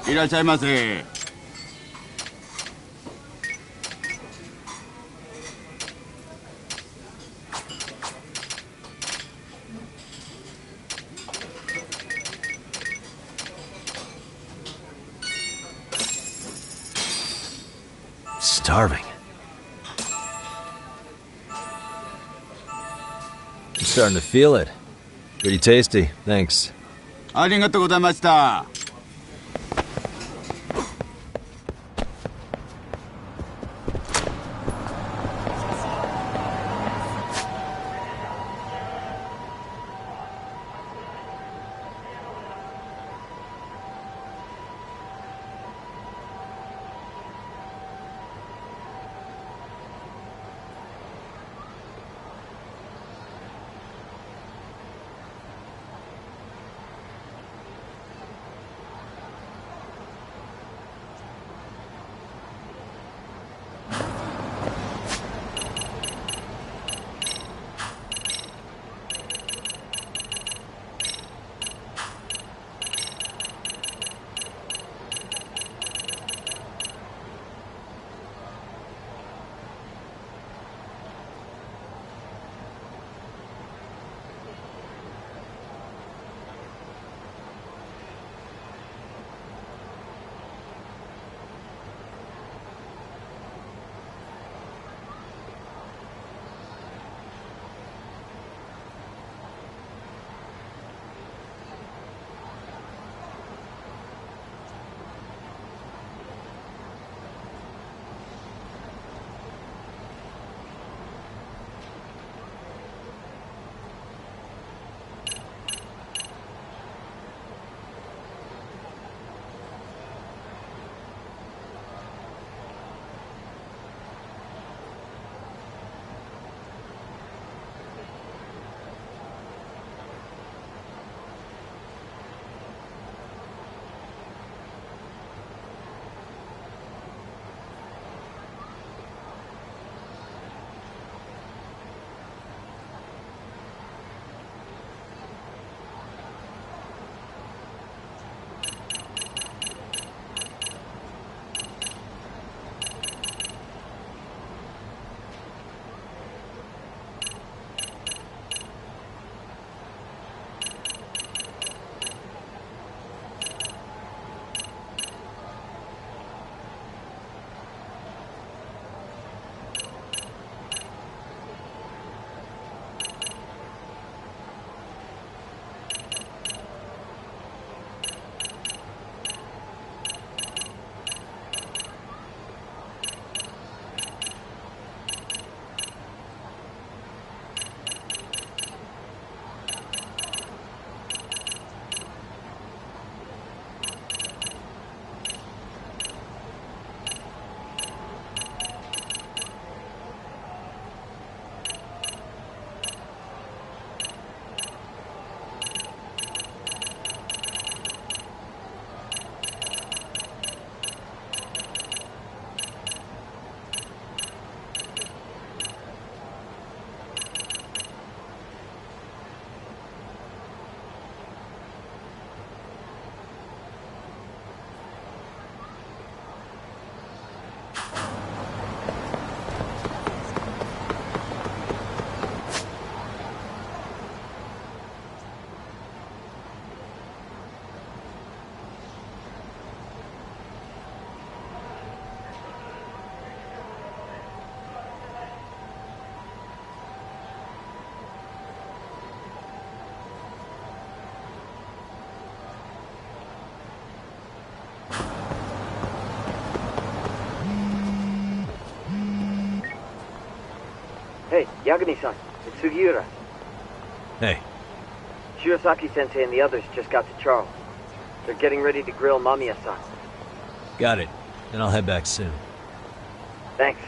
いらっしゃいませ。Starving. I'm starting to feel it. Pretty tasty, thanks. ありがとうございました。Yagami-san, it's Sugiura. Hey, Shirosaki-sensei and the others just got to Charles. They're getting ready to grill Mamiya-san. got it. Then I'll head back soon. Thanks.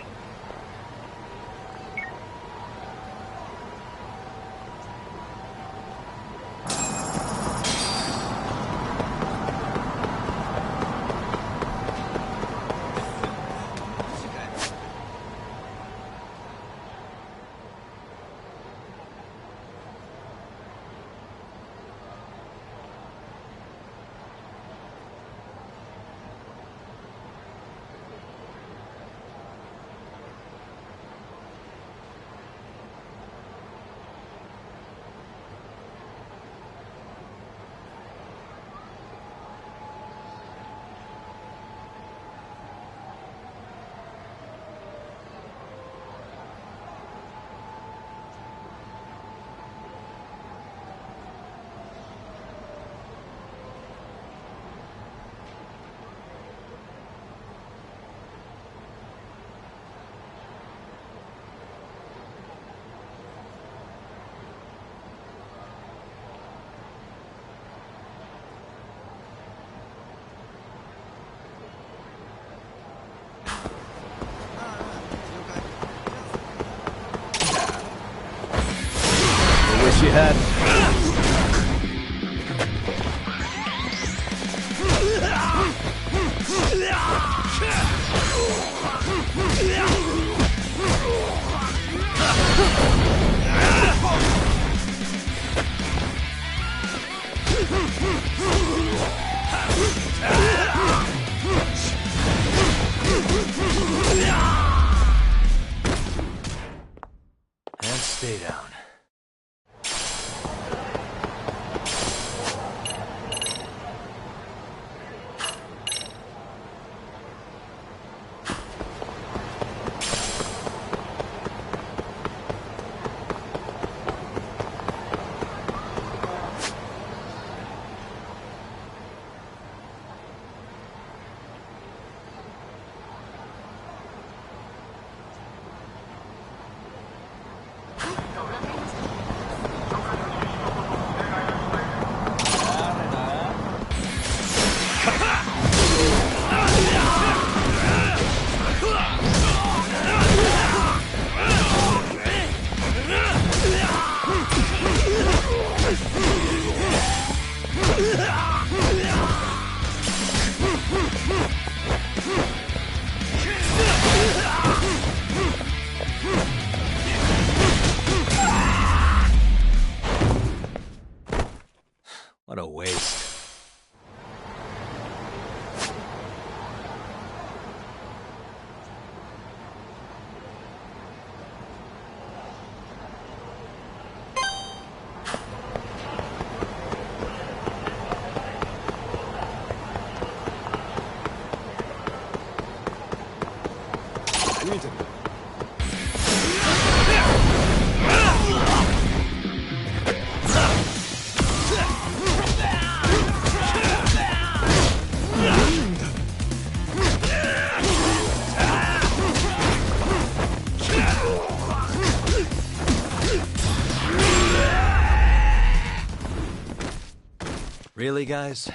Wish you had. And stay down. What a waste. Really, guys?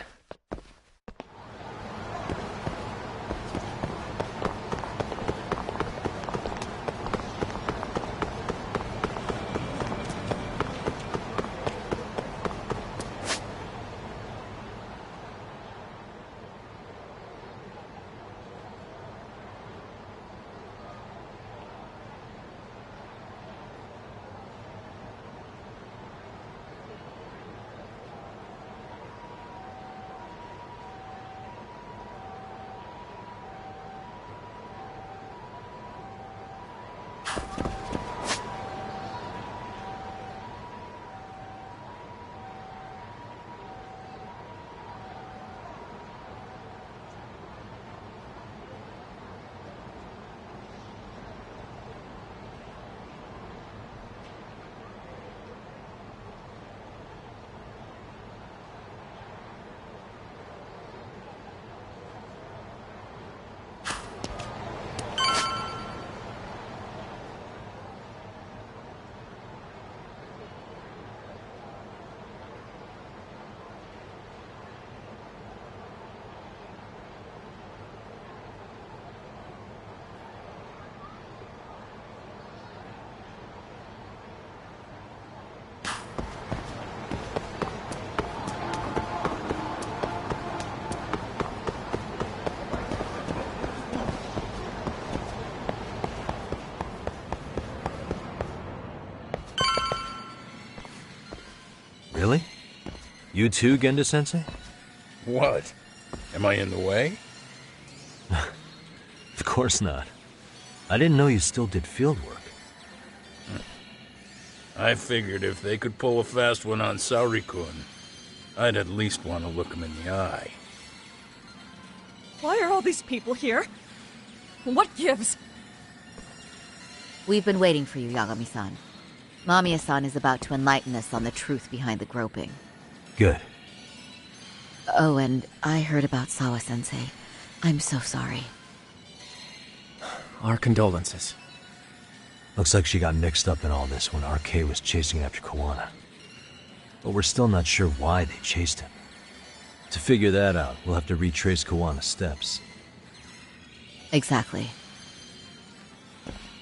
Really? You too, Genda-sensei? What? Am I in the way? Of course not. I didn't know you still did field work. I figured if they could pull a fast one on Saori-kun, I'd at least want to look him in the eye. Why are all these people here? What gives? We've been waiting for you, Yagami-san. Mamiya-san is about to enlighten us on the truth behind the groping. Good. Oh, and I heard about Sawa-sensei. I'm so sorry. Our condolences. Looks like she got mixed up in all this when RK was chasing after Kawana. But we're still not sure why they chased him. To figure that out, we'll have to retrace Kawana's steps. Exactly.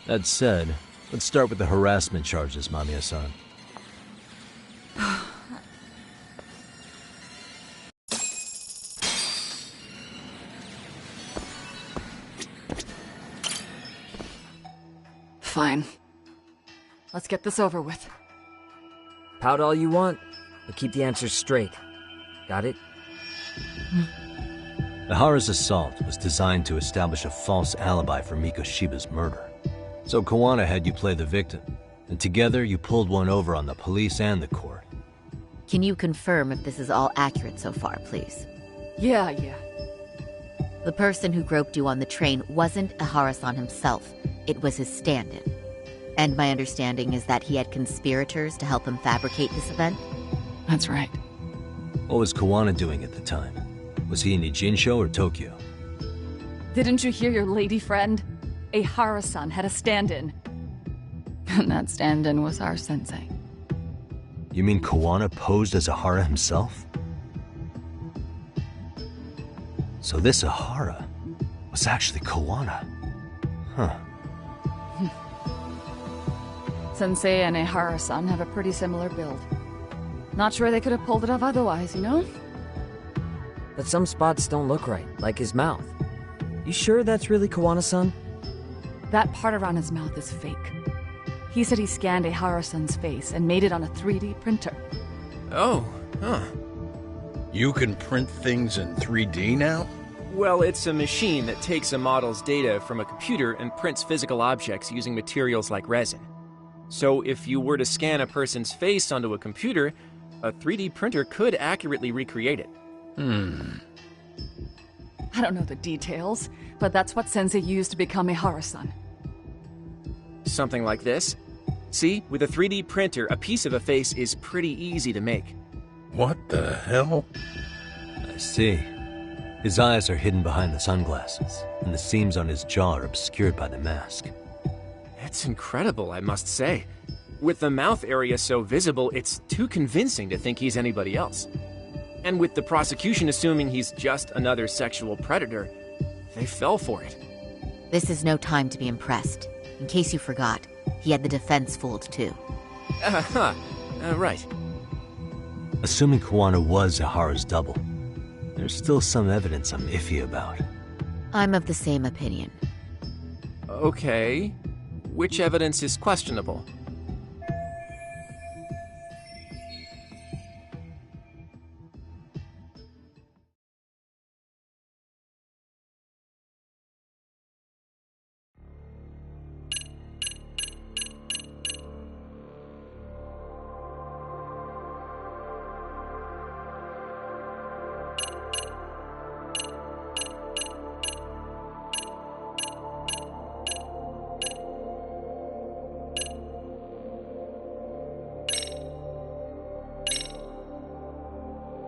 That said, let's start with the harassment charges, Mamiya-san. Fine. Let's get this over with. Pout all you want, but keep the answers straight. Got it? Ihara's assault was designed to establish a false alibi for Mikoshiba's murder. So Kawana had you play the victim, and together you pulled one over on the police and the court. Can you confirm if this is all accurate so far, please? Yeah. The person who groped you on the train wasn't Ihara-san himself. It was his stand-in. And my understanding is that he had conspirators to help him fabricate this event? That's right. What was Kawana doing at the time? Was he in Ijinsho or Tokyo? Didn't you hear your lady friend? Ihara-san had a stand-in. And that stand-in was our sensei. You mean Kawana posed as Ihara himself? So this Ihara was actually Kawana. Huh. Sensei and Ihara-san have a pretty similar build. Not sure they could have pulled it off otherwise, you know? But some spots don't look right, like his mouth. You sure that's really Kawana-san? That part around his mouth is fake. He said he scanned Ihara-san's face and made it on a 3D printer. Oh, huh. You can print things in 3D now? Well, it's a machine that takes a model's data from a computer and prints physical objects using materials like resin. So if you were to scan a person's face onto a computer, a 3D printer could accurately recreate it. I don't know the details, but that's what Sensei used to become Ihara-san. Something like this. See, with a 3D printer, a piece of a face is pretty easy to make. What the hell? I see. His eyes are hidden behind the sunglasses, and the seams on his jaw are obscured by the mask. It's incredible, I must say. With the mouth area so visible, it's too convincing to think he's anybody else. And with the prosecution assuming he's just another sexual predator, they fell for it. This is no time to be impressed. In case you forgot, he had the defense fooled too. Right. Assuming Kawana was Ihara's double, there's still some evidence I'm iffy about. I'm of the same opinion. Okay. Which evidence is questionable?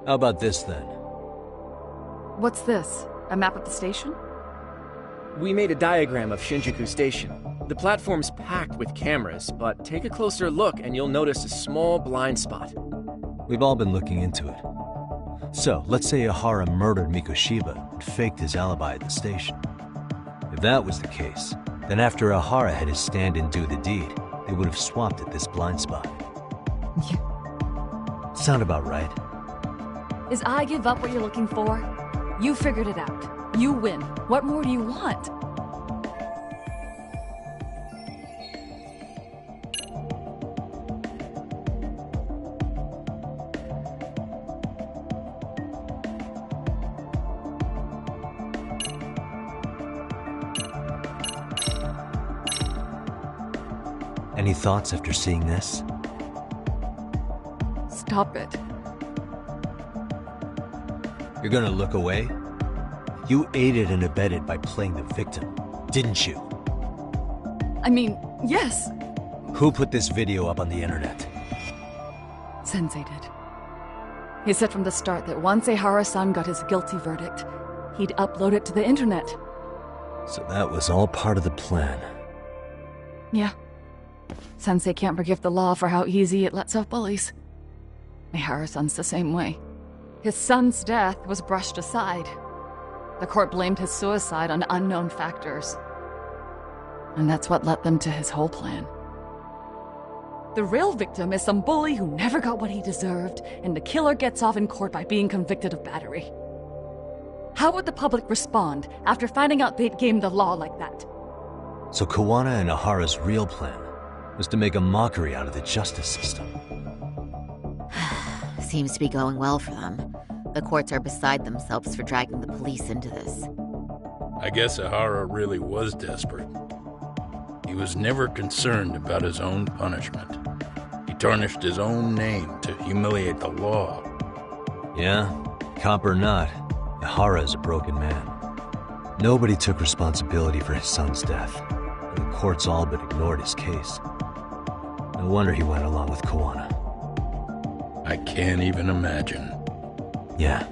How about this then? What's this? A map of the station? We made a diagram of Shinjuku Station. The platform's packed with cameras, but take a closer look and you'll notice a small blind spot. We've all been looking into it. So, let's say Ihara murdered Mikoshiba and faked his alibi at the station. If that was the case, then after Ihara had his stand-in do the deed, they would have swapped at this blind spot. Sound about right? Is I give up what you're looking for? You figured it out. You win. What more do you want? Any thoughts after seeing this? Stop it. You're gonna look away? You aided and abetted by playing the victim, didn't you? I mean, yes, Who put this video up on the internet? Sensei did. He said from the start that once Ehara-san got his guilty verdict, he'd upload it to the internet. So that was all part of the plan. Yeah. Sensei can't forgive the law for how easy it lets off bullies. Ehara-san's the same way. His son's death was brushed aside. The court blamed his suicide on unknown factors. And that's what led them to his whole plan. The real victim is some bully who never got what he deserved, and the killer gets off in court by being convicted of battery. How would the public respond after finding out they'd gamed the law like that? So Kawana and Ahara's real plan was to make a mockery out of the justice system. Seems to be going well for them. The courts are beside themselves for dragging the police into this. I guess Ahara really was desperate. He was never concerned about his own punishment. He tarnished his own name to humiliate the law. Yeah, cop or not, Ahara is a broken man. Nobody took responsibility for his son's death, and the courts all but ignored his case. No wonder he went along with Kawana. I can't even imagine. Yeah.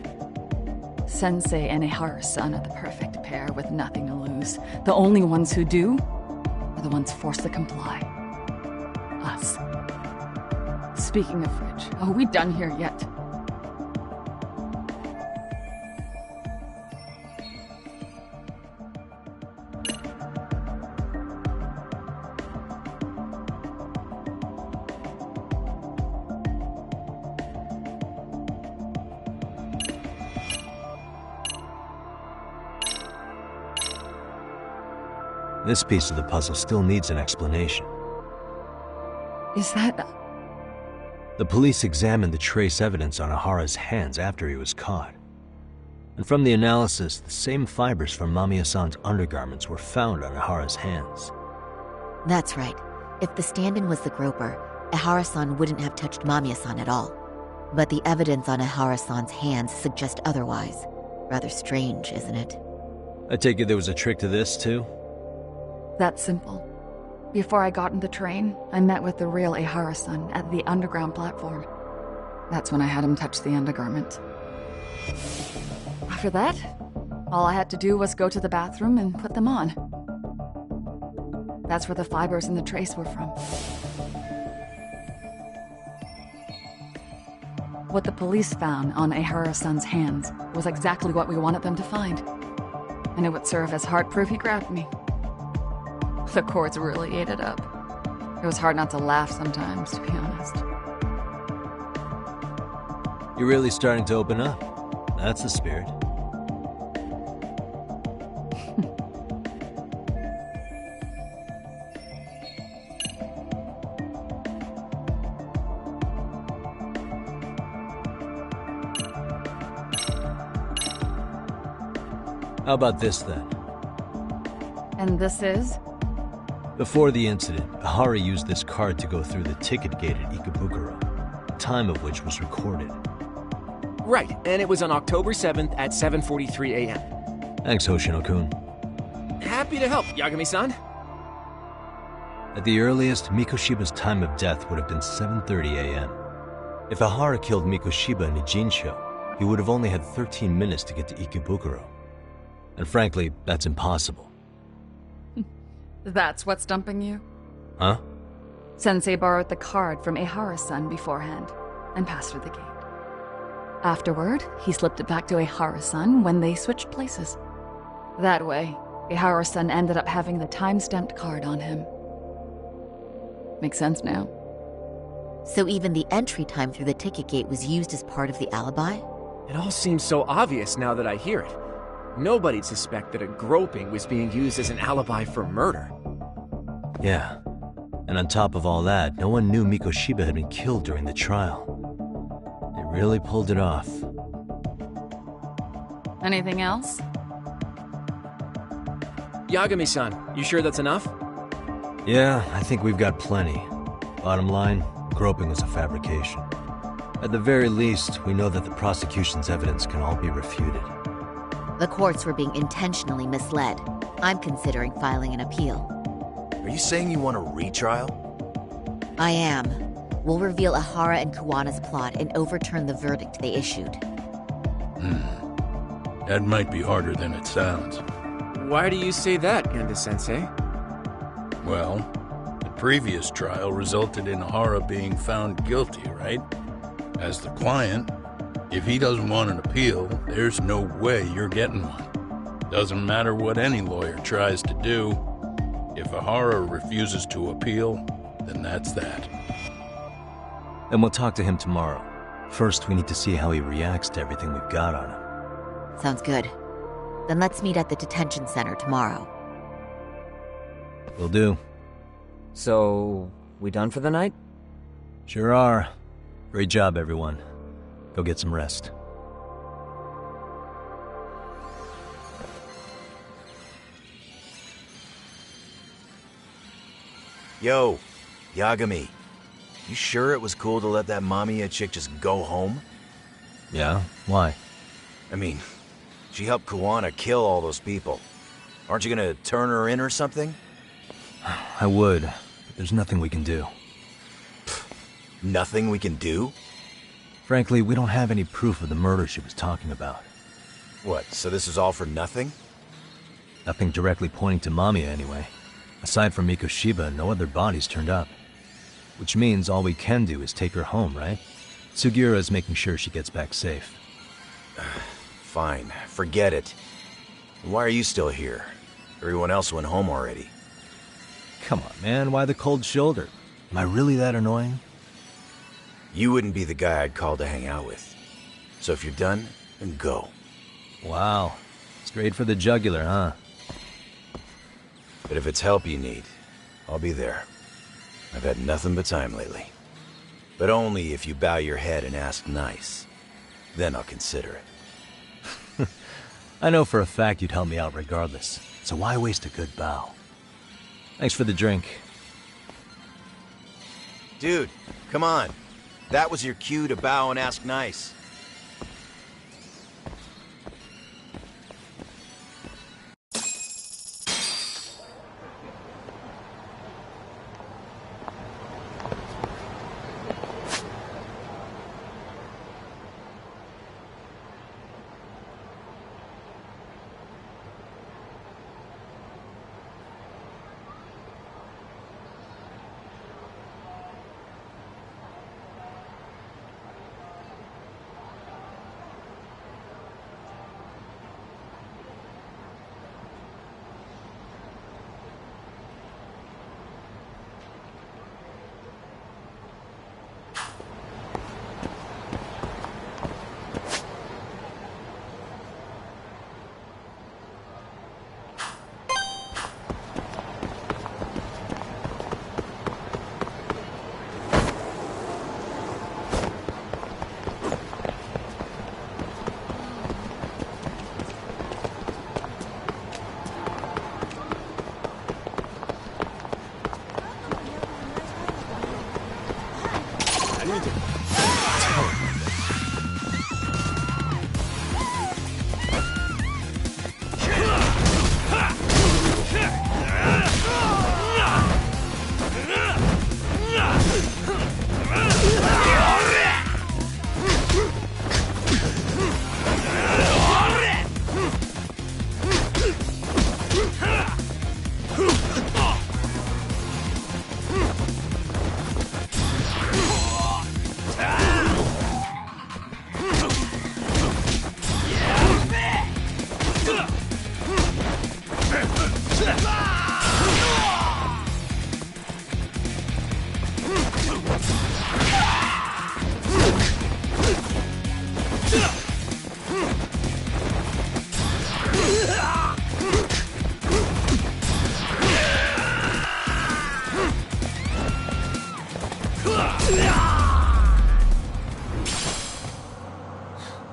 Sensei and Ehara-san are the perfect pair with nothing to lose. The only ones who do are the ones forced to comply. Us. Speaking of which, are we done here yet? This piece of the puzzle still needs an explanation. Is that... The police examined the trace evidence on Ahara's hands after he was caught. And from the analysis, the same fibers from Mamiya-san's undergarments were found on Ahara's hands. That's right. If the stand-in was the groper, Ehara-san wouldn't have touched Mamiya-san at all. But the evidence on Ehara-san's hands suggests otherwise. Rather strange, isn't it? I take it there was a trick to this, too? That's simple. Before I got in the train, I met with the real Ehara-san at the underground platform. That's when I had him touch the undergarment. After that, all I had to do was go to the bathroom and put them on. That's where the fibers in the trace were from. What the police found on Ehara-san's hands was exactly what we wanted them to find. And it would serve as hard proof he grabbed me. The courts really ate it up. It was hard not to laugh sometimes, to be honest. You're really starting to open up. That's the spirit. How about this, then? And this is? Before the incident, Ahara used this card to go through the ticket gate at Ikebukuro, the time of which was recorded. Right, and it was on October 7th at 7:43 a.m. Thanks, Hoshino-kun. Happy to help, Yagami-san. At the earliest, Mikoshiba's time of death would have been 7:30 a.m. If Ahara killed Mikoshiba in Nijinsho, he would have only had 13 minutes to get to Ikebukuro. And frankly, that's impossible. That's what's stumping you? Huh? Sensei borrowed the card from Ehara-san beforehand and passed through the gate. Afterward, he slipped it back to Ehara-san when they switched places. That way, Ehara-san ended up having the time-stamped card on him. Makes sense now. So even the entry time through the ticket gate was used as part of the alibi? It all seems so obvious now that I hear it. Nobody'd suspect that a groping was being used as an alibi for murder. Yeah. And on top of all that, no one knew Mikoshiba had been killed during the trial. They really pulled it off. Anything else? Yagami-san, you sure that's enough? Yeah, I think we've got plenty. Bottom line, groping was a fabrication. At the very least, we know that the prosecution's evidence can all be refuted. The courts were being intentionally misled. I'm considering filing an appeal. Are you saying you want a retrial? I am. We'll reveal Ihara and Kuwana's plot and overturn the verdict they issued. That might be harder than it sounds. Why do you say that, Genda-sensei? Well, the previous trial resulted in Ihara being found guilty, right? As the client, if he doesn't want an appeal, there's no way you're getting one. Doesn't matter what any lawyer tries to do. If Ihara refuses to appeal, then that's that. And we'll talk to him tomorrow. First, we need to see how he reacts to everything we've got on him. Sounds good. Then let's meet at the detention center tomorrow. Will do. So, we done for the night? Sure are. Great job, everyone. Go get some rest. Yo, Yagami. You sure it was cool to let that Mamiya chick just go home? Yeah? Why? I mean, she helped Kuwana kill all those people. Aren't you gonna turn her in or something? I would, but there's nothing we can do. Nothing we can do? Frankly, we don't have any proof of the murder she was talking about. What, so this is all for nothing? Nothing directly pointing to Mamiya, anyway. Aside from Mikoshiba, no other bodies turned up. Which means all we can do is take her home, right? Sugiura is making sure she gets back safe. Fine, forget it. Why are you still here? Everyone else went home already. Come on, man, why the cold shoulder? Am I really that annoying? You wouldn't be the guy I'd call to hang out with. So if you're done, then go. Wow. Straight for the jugular, huh? But if it's help you need, I'll be there. I've had nothing but time lately. But only if you bow your head and ask nice. Then I'll consider it. I know for a fact you'd help me out regardless, so why waste a good bow? Thanks for the drink. Dude, come on. That was your cue to bow and ask nice.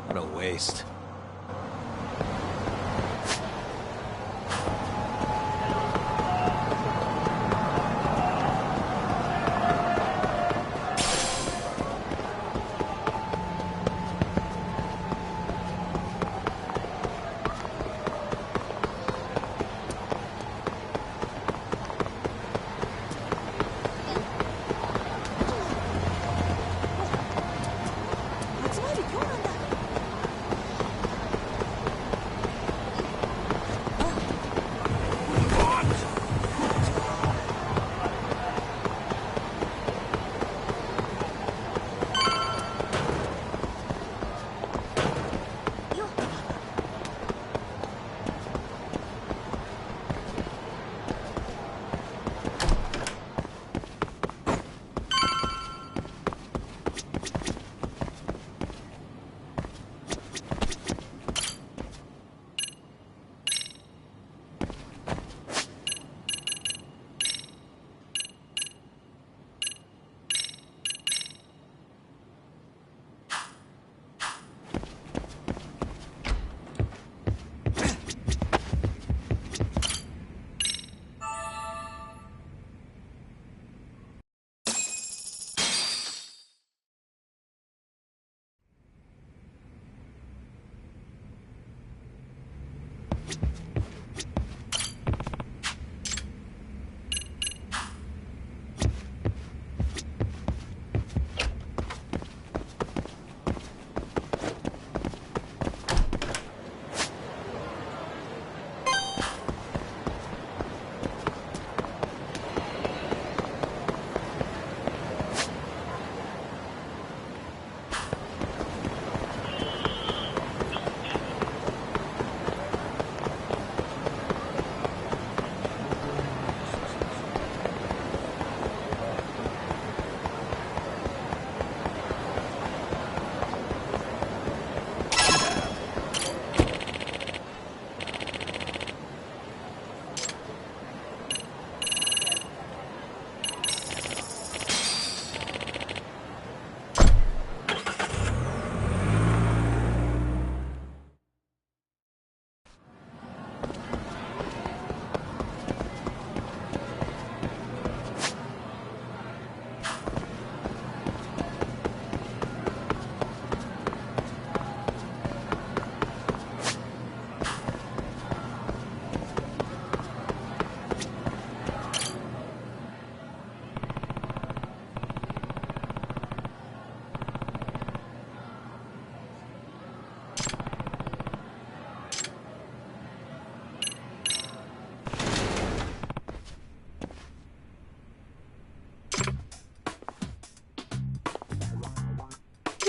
What a waste.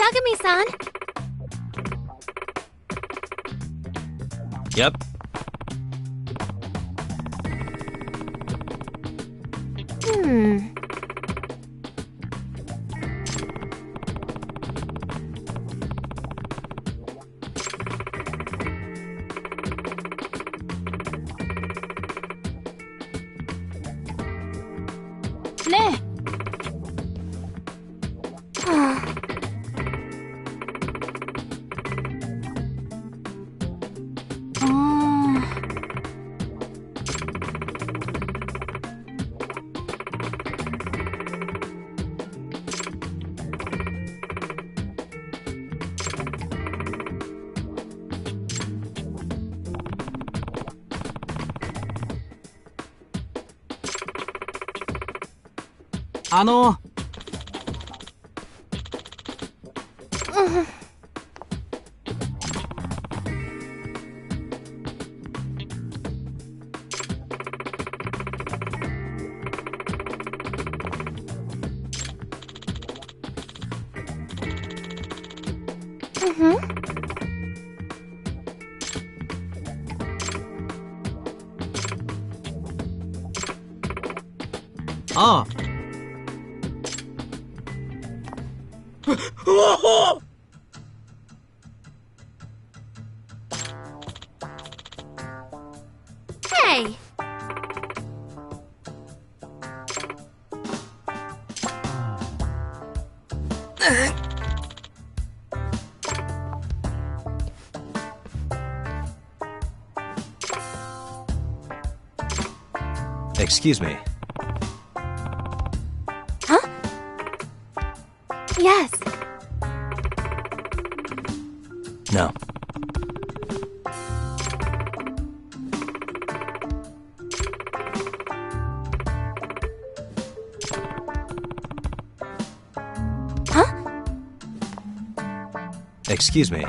Yagami-san? Yep. 네. Hey! Excuse me. Huh? Yes. No. Excuse me.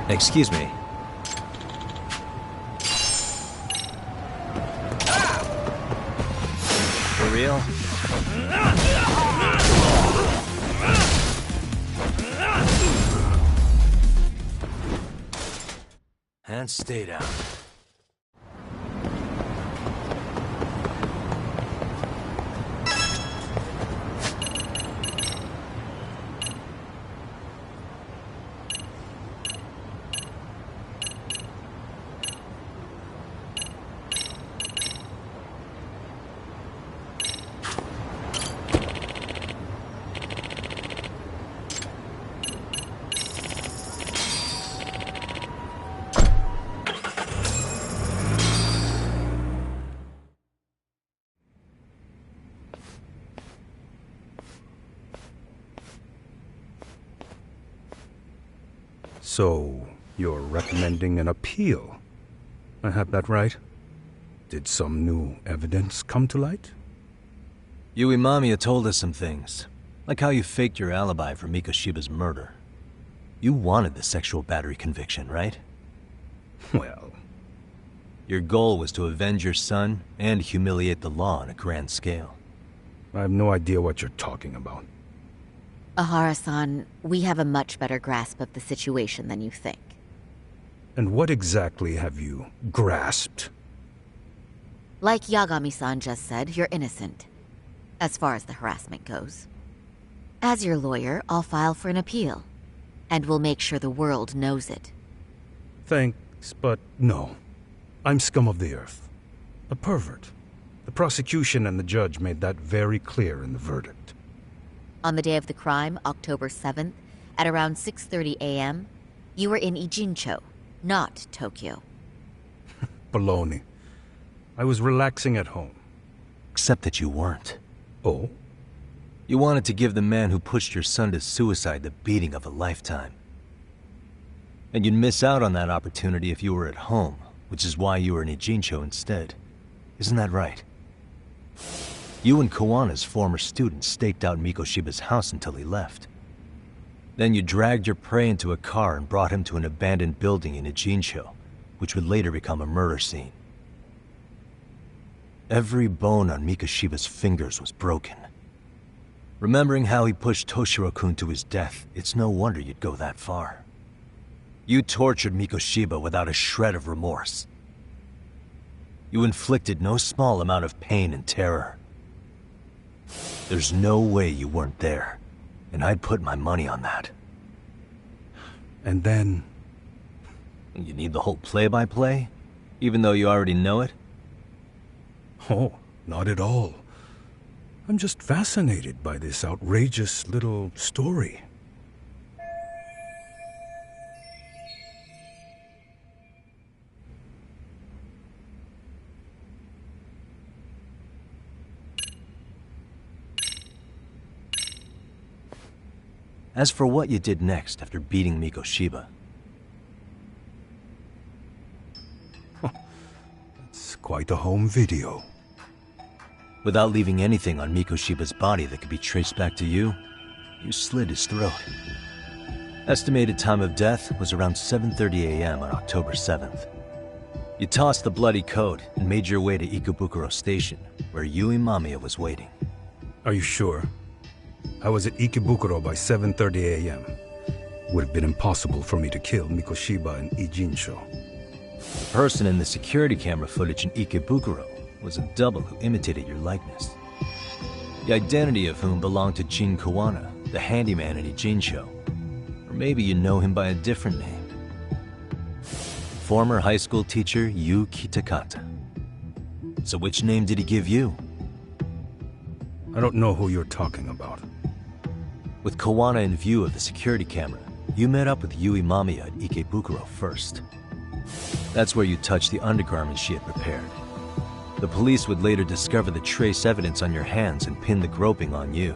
Excuse me. For real? And stay down. So, you're recommending an appeal? I have that right? Did some new evidence come to light? Yui Mamiya told us some things, like how you faked your alibi for Mikoshiba's murder. You wanted the sexual battery conviction, right? Well... Your goal was to avenge your son and humiliate the law on a grand scale. I have no idea what you're talking about. Ahara-san, we have a much better grasp of the situation than you think. And what exactly have you grasped? Like Yagami-san just said, you're innocent, as far as the harassment goes. As your lawyer, I'll file for an appeal, and we'll make sure the world knows it. Thanks, but no. I'm scum of the earth. A pervert. The prosecution and the judge made that very clear in the verdict. On the day of the crime, October 7th, at around 6:30 a.m., you were in Ijincho, not Tokyo. Baloney. I was relaxing at home. Except that you weren't. Oh? You wanted to give the man who pushed your son to suicide the beating of a lifetime. And you'd miss out on that opportunity if you were at home, which is why you were in Ijincho instead. Isn't that right? You and Kawana's former student staked out Mikoshiba's house until he left. Then you dragged your prey into a car and brought him to an abandoned building in Ijincho, which would later become a murder scene. Every bone on Mikoshiba's fingers was broken. Remembering how he pushed Toshiro-kun to his death, it's no wonder you'd go that far. You tortured Mikoshiba without a shred of remorse. You inflicted no small amount of pain and terror. There's no way you weren't there, and I'd put my money on that. And then... You need the whole play-by-play? Even though you already know it? Oh, not at all. I'm just fascinated by this outrageous little story. As for what you did next after beating Mikoshiba... It's quite a home video. Without leaving anything on Mikoshiba's body that could be traced back to you, you slit his throat. Estimated time of death was around 7:30 a.m. on October 7th. You tossed the bloody coat and made your way to Ikebukuro Station, where Yui Mamiya was waiting. Are you sure? I was at Ikebukuro by 7:30 a.m. Would have been impossible for me to kill Mikoshiba in Ijincho. The person in the security camera footage in Ikebukuro was a double who imitated your likeness. The identity of whom belonged to Jin Kawana, the handyman in Ijincho. Or maybe you know him by a different name. Former high school teacher Yu Kitakata. So which name did he give you? I don't know who you're talking about. With Kawana in view of the security camera, you met up with Yui Mamiya at Ikebukuro first. That's where you touched the undergarments she had prepared. The police would later discover the trace evidence on your hands and pin the groping on you.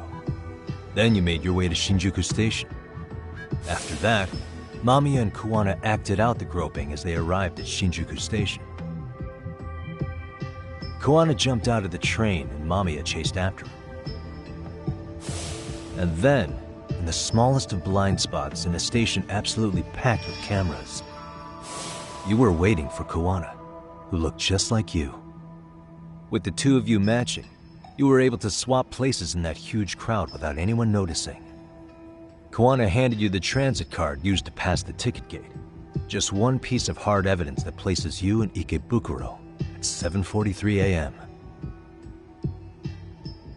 Then you made your way to Shinjuku Station. After that, Mamiya and Kawana acted out the groping as they arrived at Shinjuku Station. Kawana jumped out of the train and Mamiya chased after him. And then, in the smallest of blind spots in a station absolutely packed with cameras, you were waiting for Kawana, who looked just like you. With the two of you matching, you were able to swap places in that huge crowd without anyone noticing. Kawana handed you the transit card used to pass the ticket gate. Just one piece of hard evidence that places you in Ikebukuro at 7:43 a.m.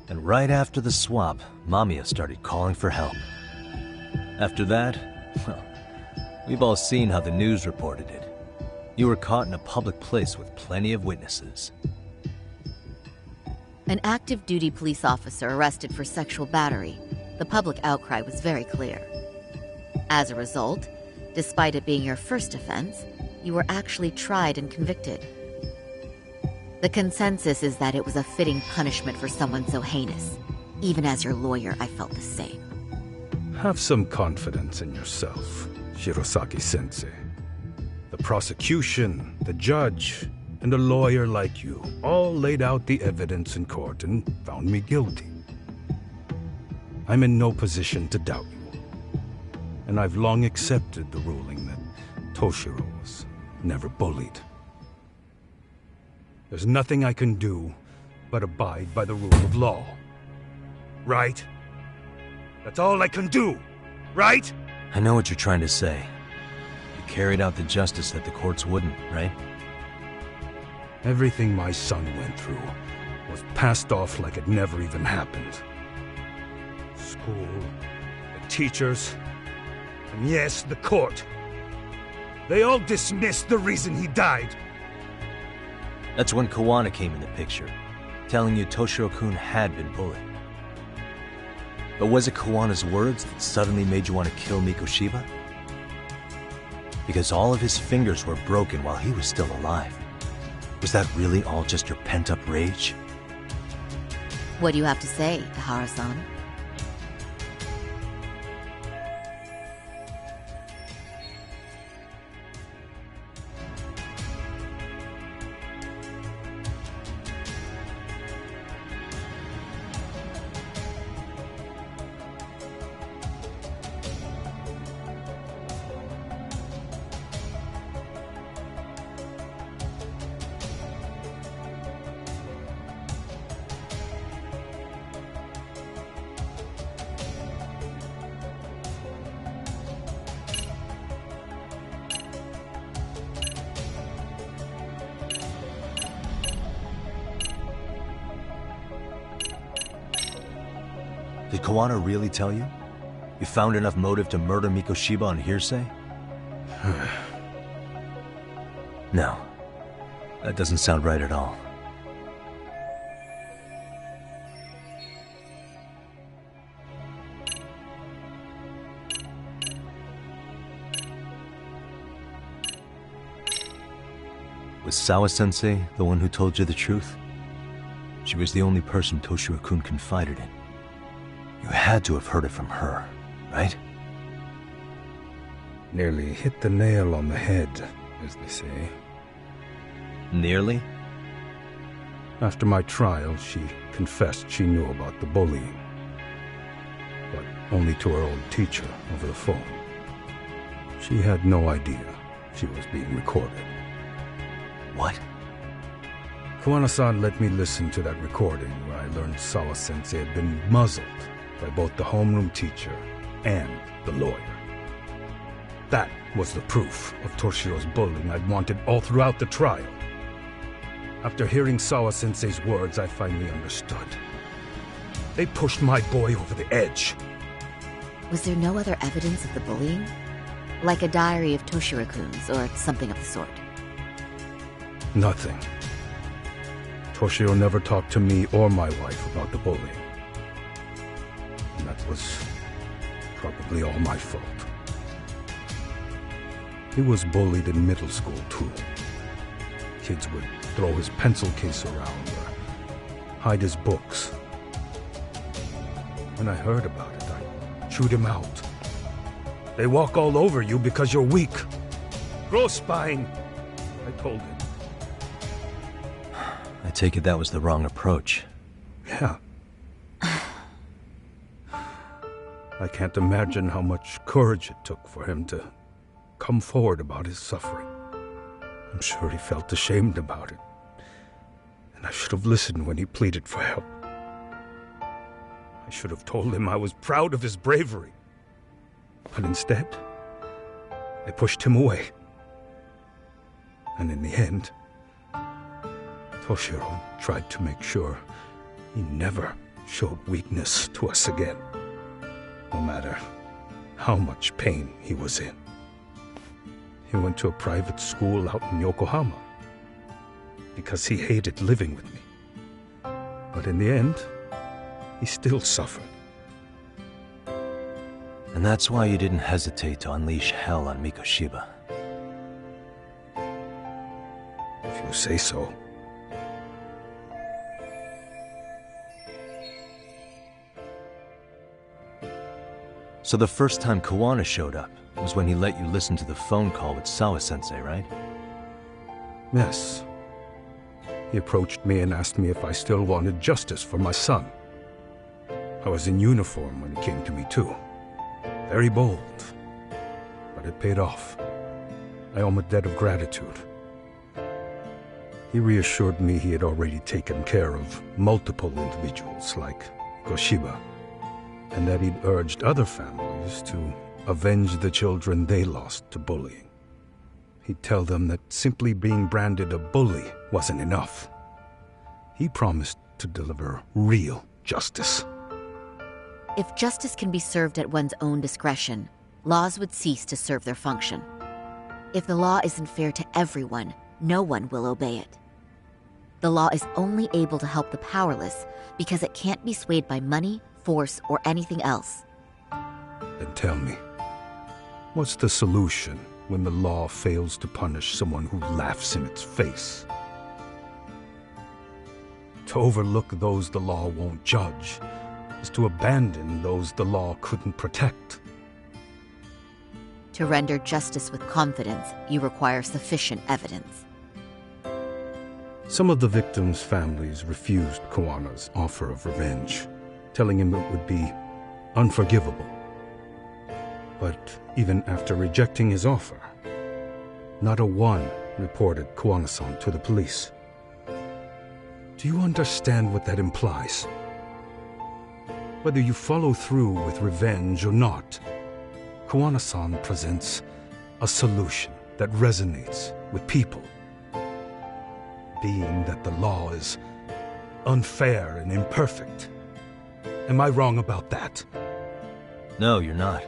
And right after the swap, Mamiya started calling for help. After that, well, we've all seen how the news reported it. You were caught in a public place with plenty of witnesses. An active duty police officer arrested for sexual battery. The public outcry was very clear. As a result, despite it being your first offense, you were actually tried and convicted. The consensus is that it was a fitting punishment for someone so heinous. Even as your lawyer, I felt the same. Have some confidence in yourself, Shirosaki-sensei. The prosecution, the judge, and a lawyer like you all laid out the evidence in court and found me guilty. I'm in no position to doubt you. And I've long accepted the ruling that Toshiro was never bullied. There's nothing I can do but abide by the rule of law. Right? That's all I can do, right? I know what you're trying to say. You carried out the justice that the courts wouldn't, right? Everything my son went through was passed off like it never even happened. School, the teachers, and yes, the court. They all dismissed the reason he died. That's when Kawana came in the picture, telling you Toshiro-kun had been bullied. But was it Kawana's words that suddenly made you want to kill Mikoshiba? Because all of his fingers were broken while he was still alive. Was that really all just your pent-up rage? What do you have to say, Ihara-san? Did Kawana really tell you? You found enough motive to murder Mikoshiba on hearsay? No. That doesn't sound right at all. Was Sawa-sensei the one who told you the truth? She was the only person Toshiro-kun confided in. You had to have heard it from her, right? Nearly hit the nail on the head, as they say. Nearly? After my trial, she confessed she knew about the bullying. But only to her old teacher over the phone. She had no idea she was being recorded. What? Kawana-san let me listen to that recording where I learned Sawa-sensei had been muzzled by both the homeroom teacher and the lawyer. That was the proof of Toshiro's bullying I'd wanted all throughout the trial. After hearing Sawa-sensei's words, I finally understood. They pushed my boy over the edge. Was there no other evidence of the bullying? Like a diary of Toshiro-kun's or something of the sort? Nothing. Toshiro never talked to me or my wife about the bullying. And that was probably all my fault. He was bullied in middle school, too. Kids would throw his pencil case around or hide his books. When I heard about it, I chewed him out. They walk all over you because you're weak. Gross spine, I told him. I take it that was the wrong approach. Yeah. I can't imagine how much courage it took for him to come forward about his suffering. I'm sure he felt ashamed about it. And I should have listened when he pleaded for help. I should have told him I was proud of his bravery. But instead, I pushed him away. And in the end, Toshiro tried to make sure he never showed weakness to us again, no matter how much pain he was in. He went to a private school out in Yokohama because he hated living with me. But in the end, he still suffered. And that's why you didn't hesitate to unleash hell on Mikoshiba. If you say so. So the first time Kawana showed up was when he let you listen to the phone call with Sawa-sensei, right? Yes. He approached me and asked me if I still wanted justice for my son. I was in uniform when he came to me too. Very bold. But it paid off. I owe him a debt of gratitude. He reassured me he had already taken care of multiple individuals like Goshiba, and that he'd urged other families to avenge the children they lost to bullying. He'd tell them that simply being branded a bully wasn't enough. He promised to deliver real justice. If justice can be served at one's own discretion, laws would cease to serve their function. If the law isn't fair to everyone, no one will obey it. The law is only able to help the powerless because it can't be swayed by money, force, or anything else. Then tell me, what's the solution when the law fails to punish someone who laughs in its face? To overlook those the law won't judge is to abandon those the law couldn't protect. To render justice with confidence, you require sufficient evidence. Some of the victims' families refused Kawana's offer of revenge, telling him it would be unforgivable. But even after rejecting his offer, not a one reported Kawana-san to the police. Do you understand what that implies? Whether you follow through with revenge or not, Kawana-san presents a solution that resonates with people. Being that the law is unfair and imperfect, Am I wrong about that? No, you're not.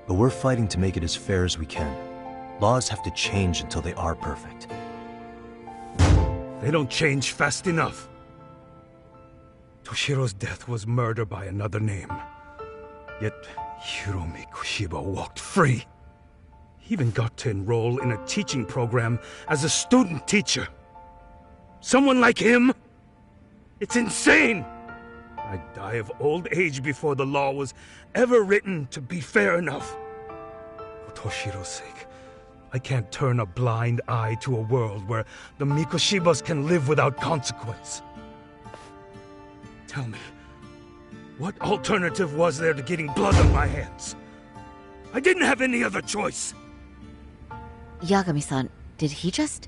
But we're fighting to make it as fair as we can. Laws have to change until they are perfect. They don't change fast enough. Toshiro's death was murder by another name. Yet Hiromi Kushiba walked free. He even got to enroll in a teaching program as a student teacher. Someone like him? It's insane! I'd die of old age before the law was ever written to be fair enough. For Toshiro's sake, I can't turn a blind eye to a world where the Mikoshibas can live without consequence. Tell me, what alternative was there to getting blood on my hands? I didn't have any other choice. Yagami-san, did he just...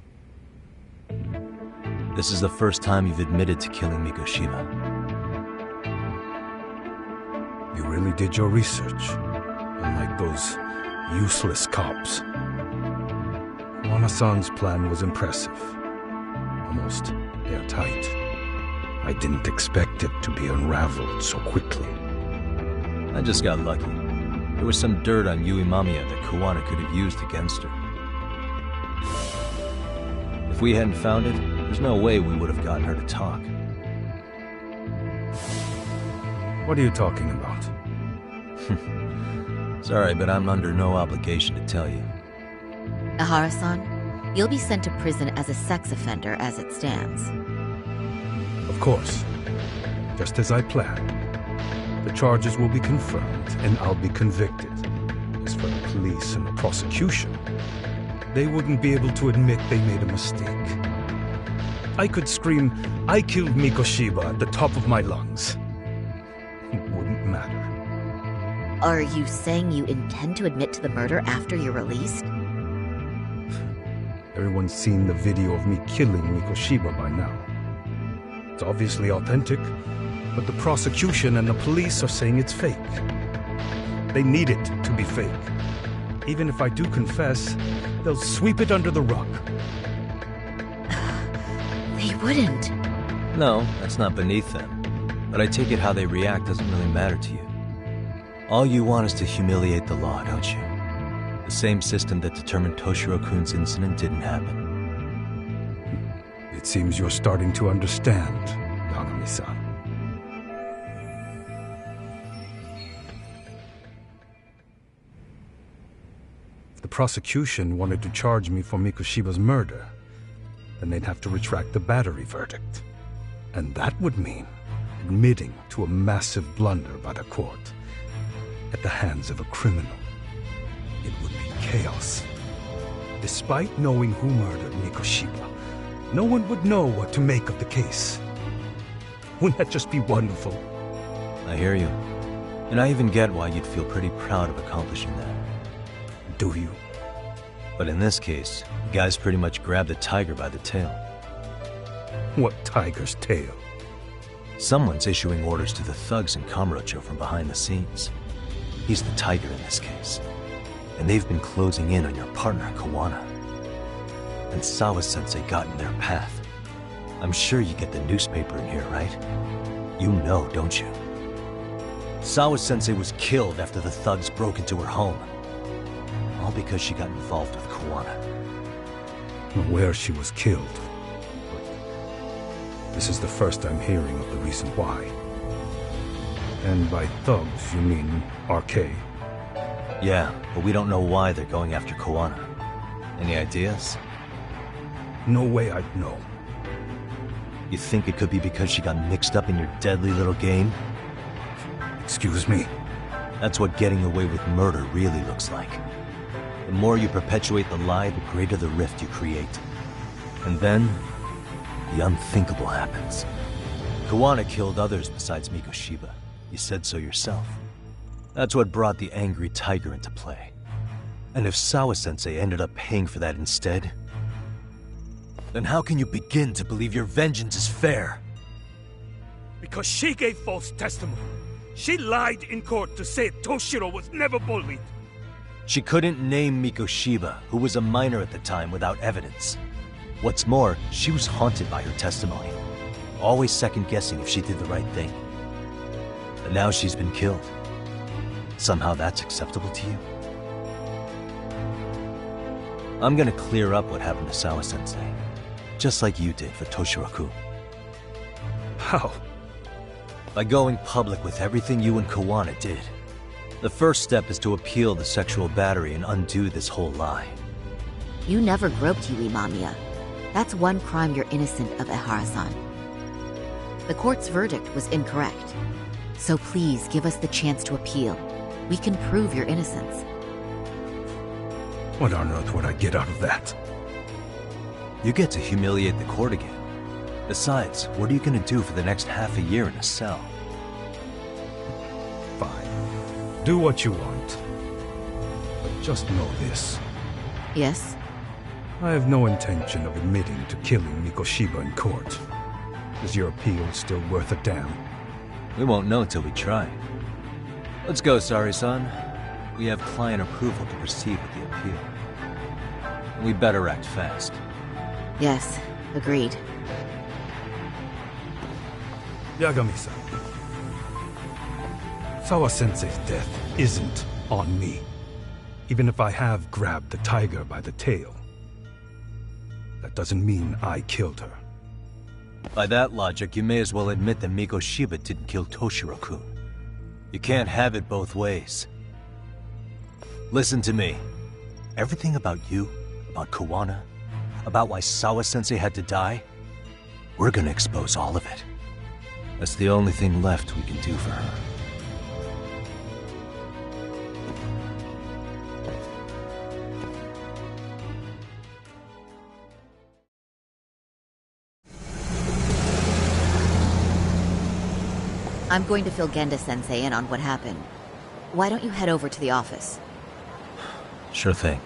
This is the first time you've admitted to killing Mikoshiba. You really did your research, unlike those useless cops. Kuwana-san's plan was impressive, almost airtight. I didn't expect it to be unraveled so quickly. I just got lucky. There was some dirt on Yui Mamiya that Kuwana could have used against her. If we hadn't found it, there's no way we would have gotten her to talk. What are you talking about? Sorry, but I'm under no obligation to tell you. Ehara-san, you'll be sent to prison as a sex offender as it stands. Of course. Just as I planned. The charges will be confirmed, and I'll be convicted. As for the police and the prosecution, they wouldn't be able to admit they made a mistake. I could scream, "I killed Mikoshiba" at the top of my lungs. It wouldn't matter. Are you saying you intend to admit to the murder after you're released? Everyone's seen the video of me killing Mikoshiba by now. It's obviously authentic, but the prosecution and the police are saying it's fake. They need it to be fake. Even if I do confess, they'll sweep it under the rug. They wouldn't. No, that's not beneath them. But I take it how they react doesn't really matter to you. All you want is to humiliate the law, don't you? The same system that determined Toshiro-kun's incident didn't happen. It seems you're starting to understand, Yagami-san. If the prosecution wanted to charge me for Mikoshiba's murder, then they'd have to retract the battery verdict. And that would mean admitting to a massive blunder by the court at the hands of a criminal. It would be chaos. Despite knowing who murdered Mikoshiba, no one would know what to make of the case. Wouldn't that just be wonderful? I hear you. And I even get why you'd feel pretty proud of accomplishing that. Do you? But in this case, the guy's pretty much grabbed the tiger by the tail. What tiger's tail? Someone's issuing orders to the thugs in Kamurocho from behind the scenes. He's the tiger in this case. And they've been closing in on your partner, Kuwana. And Sawa-sensei got in their path. I'm sure you get the newspaper in here, right? You know, don't you? Sawa-sensei was killed after the thugs broke into her home. All because she got involved with Kuwana. Where she was killed. But this is the first I'm hearing of the reason why. And by thugs, you mean RK? Yeah, but we don't know why they're going after Kuwana. Any ideas? No way I'd know. You think it could be because she got mixed up in your deadly little game? Excuse me? That's what getting away with murder really looks like. The more you perpetuate the lie, the greater the rift you create. And then, the unthinkable happens. Kuwana killed others besides Mikoshiba. You said so yourself. That's what brought the angry tiger into play. And if Sawa-sensei ended up paying for that instead, then how can you begin to believe your vengeance is fair? Because she gave false testimony. She lied in court to say Toshiro was never bullied. She couldn't name Mikoshiba, who was a minor at the time, without evidence. What's more, she was haunted by her testimony, always second-guessing if she did the right thing. And now she's been killed. Somehow that's acceptable to you? I'm gonna clear up what happened to Sawa-sensei, just like you did for Toshiro-kun. How? By going public with everything you and Kawana did. The first step is to appeal the sexual battery and undo this whole lie. You never groped Yui Mamiya. That's one crime you're innocent of, Ehara-san. The court's verdict was incorrect. So please give us the chance to appeal. We can prove your innocence. What on earth would I get out of that? You get to humiliate the court again. Besides, what are you gonna do for the next half a year in a cell? Fine. Do what you want. But just know this. Yes? I have no intention of admitting to killing Mikoshiba in court. Is your appeal still worth a damn? We won't know till we try. Let's go, Sari-san. We have client approval to proceed with the appeal. And we better act fast. Yes, agreed. Yagami-san. Sawa-sensei's death isn't on me. Even if I have grabbed the tiger by the tail. That doesn't mean I killed her. By that logic, you may as well admit that Mikoshiba didn't kill Toshiro-kun. You can't have it both ways. Listen to me. Everything about you, about Kawana, about why Sawa-sensei had to die, we're gonna expose all of it. That's the only thing left we can do for her. I'm going to fill Genda-sensei in on what happened. Why don't you head over to the office? Sure thing.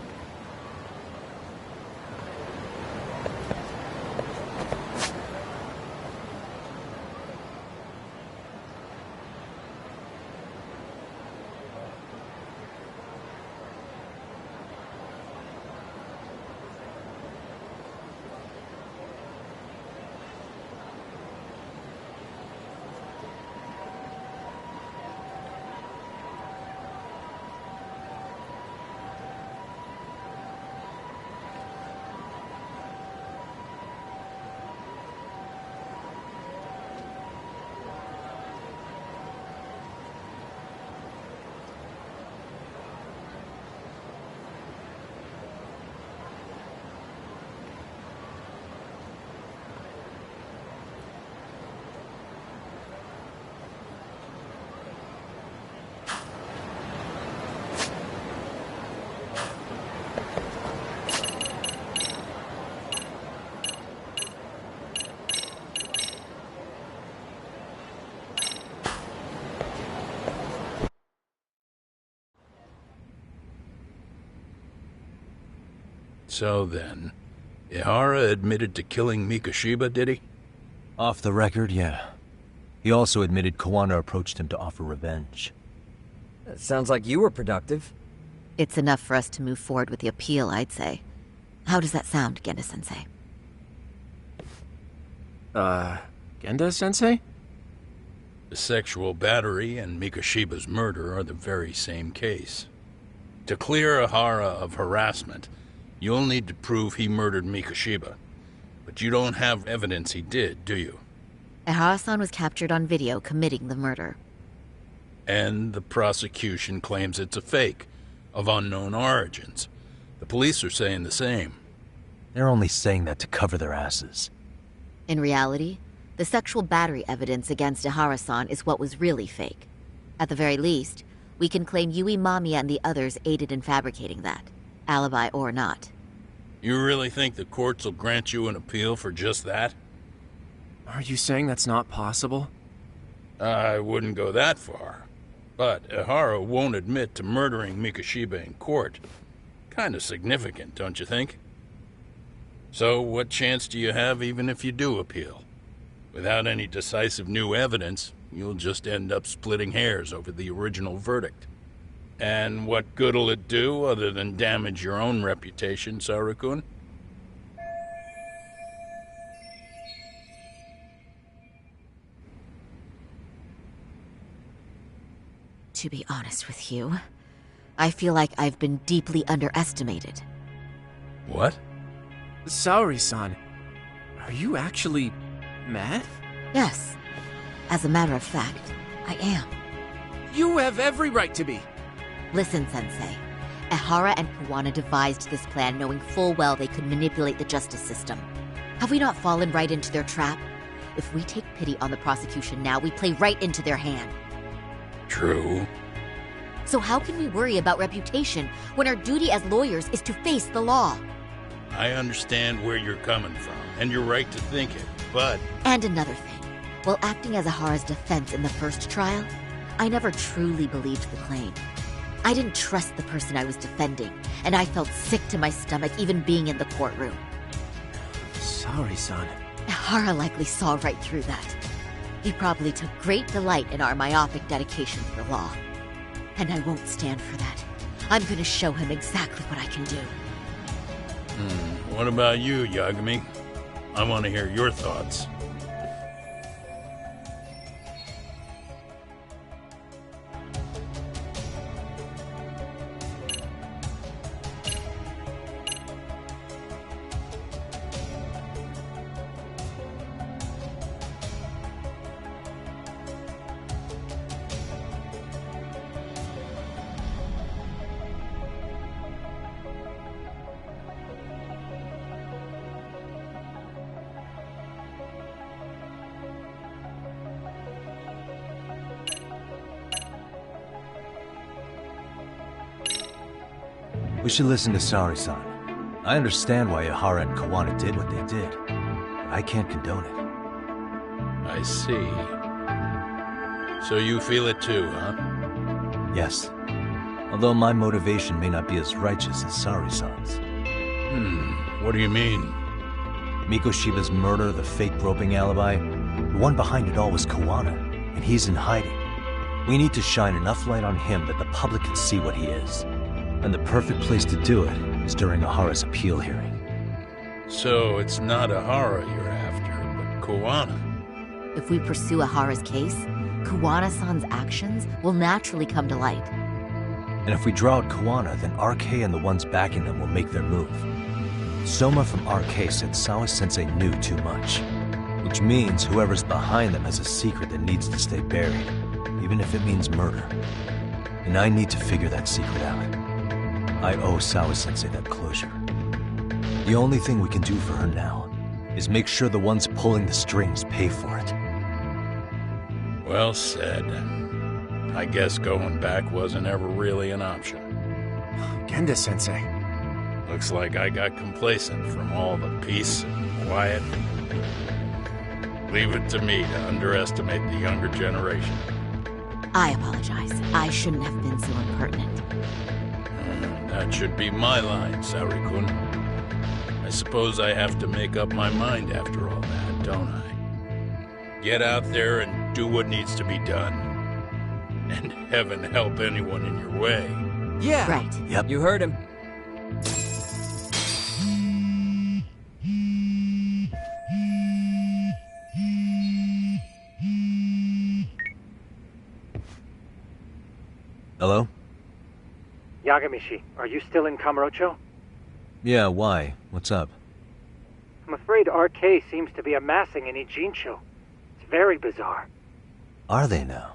So then, Ehara admitted to killing Mikoshiba, did he? Off the record, yeah. He also admitted Kawana approached him to offer revenge. That sounds like you were productive. It's enough for us to move forward with the appeal, I'd say. How does that sound, Genda-sensei? Genda-sensei? The sexual battery and Mikoshiba's murder are the very same case. To clear Ehara of harassment, you'll need to prove he murdered Mikoshiba. But you don't have evidence he did, do you? Ehara-san was captured on video committing the murder. And the prosecution claims it's a fake, of unknown origins. The police are saying the same. They're only saying that to cover their asses. In reality, the sexual battery evidence against Ehara-san is what was really fake. At the very least, we can claim Yui Mamiya and the others aided in fabricating that, alibi or not. You really think the courts will grant you an appeal for just that? Are you saying that's not possible? I wouldn't go that far. But Ehara won't admit to murdering Mikoshiba in court. Kinda significant, don't you think? So what chance do you have even if you do appeal? Without any decisive new evidence, you'll just end up splitting hairs over the original verdict. And what good'll it do other than damage your own reputation, Saru-kun? To be honest with you, I feel like I've been deeply underestimated. What? Saori-san, are you actually mad? Yes. As a matter of fact, I am. You have every right to be. Listen, Sensei. Ehara and Kuwana devised this plan knowing full well they could manipulate the justice system. Have we not fallen right into their trap? If we take pity on the prosecution now, we play right into their hand. True. So how can we worry about reputation when our duty as lawyers is to face the law? I understand where you're coming from, and you're right to think it, but... And another thing. While acting as Ehara's defense in the first trial, I never truly believed the claim. I didn't trust the person I was defending, and I felt sick to my stomach even being in the courtroom. Saori-san. Ehara likely saw right through that. He probably took great delight in our myopic dedication to the law. And I won't stand for that. I'm gonna show him exactly what I can do. What about you, Yagami? I want to hear your thoughts. We should listen to Saori-san. I understand why Ehara and Kuwana did what they did, but I can't condone it. I see. So you feel it too, huh? Yes. Although my motivation may not be as righteous as Saori-san's. What do you mean? Mikoshiba's murder, the fake groping alibi, the one behind it all was Kuwana, and he's in hiding. We need to shine enough light on him that the public can see what he is. And the perfect place to do it is during Ehara's appeal hearing. So it's not Ehara you're after, but Kuwana. If we pursue Ehara's case, Kuwana-san's actions will naturally come to light. And if we draw out Kuwana, then RK and the ones backing them will make their move. Soma from RK said Sawa-sensei knew too much, which means whoever's behind them has a secret that needs to stay buried, even if it means murder. And I need to figure that secret out. I owe Sawa-sensei that closure. The only thing we can do for her now is make sure the ones pulling the strings pay for it. Well said. I guess going back wasn't ever really an option. Genda-sensei. Looks like I got complacent from all the peace and quiet. Leave it to me to underestimate the younger generation. I apologize. I shouldn't have been so impertinent. That should be my line, Saori-kun. I suppose I have to make up my mind after all that, don't I? Get out there and do what needs to be done. And heaven help anyone in your way. Yeah! Right. Yep. You heard him. Hello? Yagamishi, are you still in Kamurocho? Yeah, why? What's up? I'm afraid RK seems to be amassing in Ijincho. It's very bizarre. Are they now?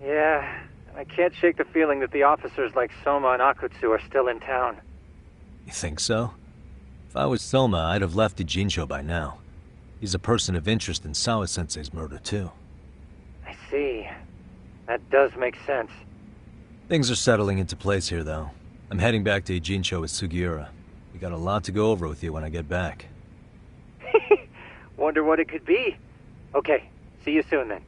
Yeah, and I can't shake the feeling that the officers like Soma and Akutsu are still in town. You think so? If I was Soma, I'd have left Ijincho by now. He's a person of interest in Sawa-sensei's murder, too. I see. That does make sense. Things are settling into place here, though. I'm heading back to Ijincho with Sugiura. We got a lot to go over with you when I get back. Wonder what it could be. Okay, see you soon then.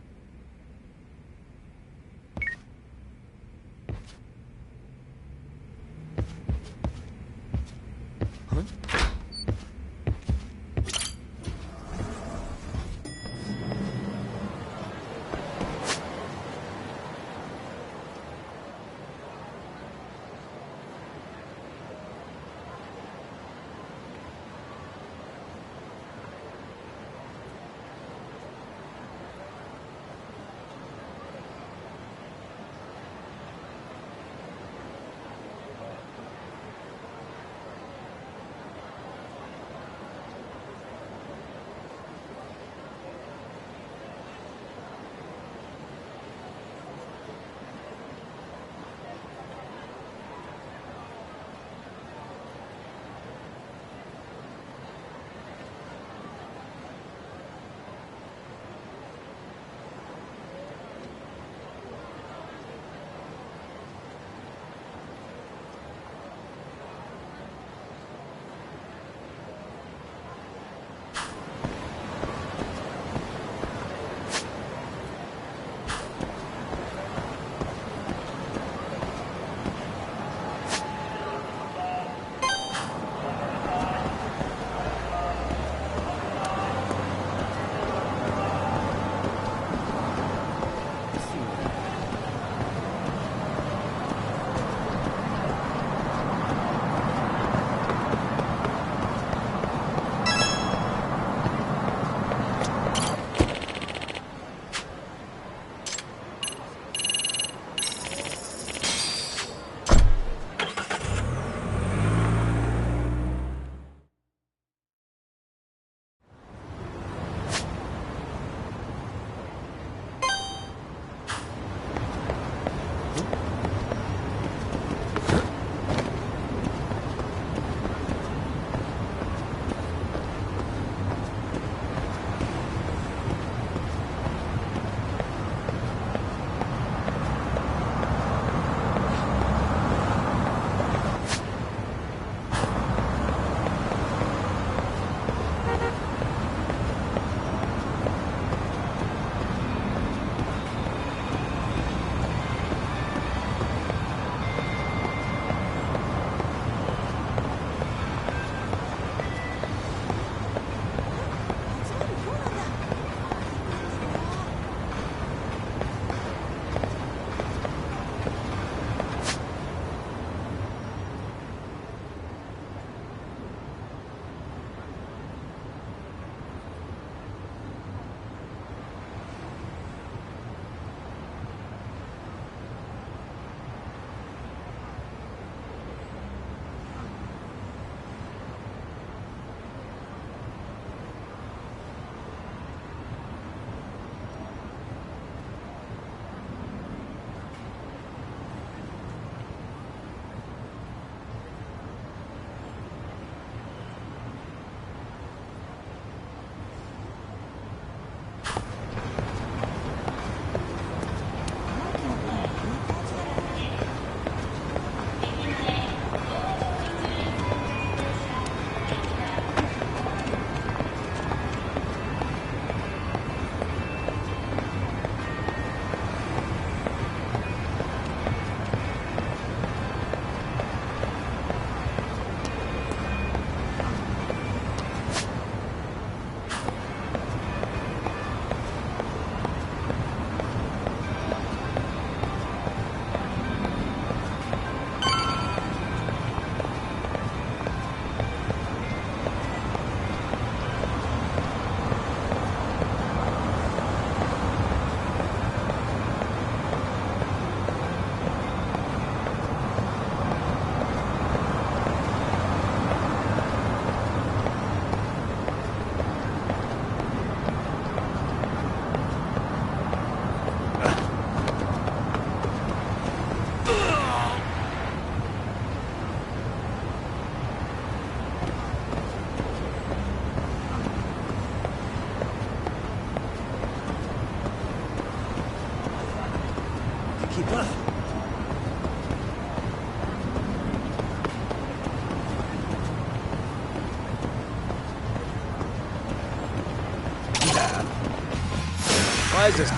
guys is...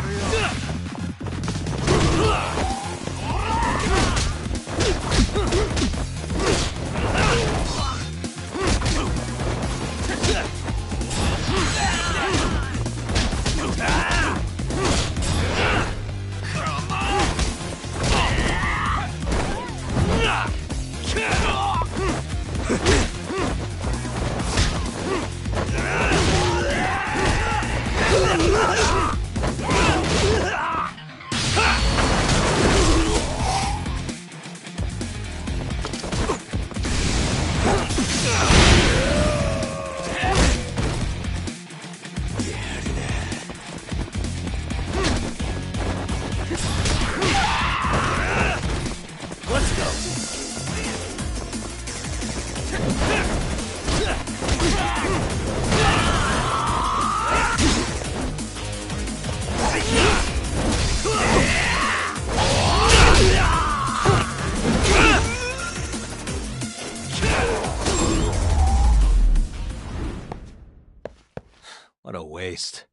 What a waste.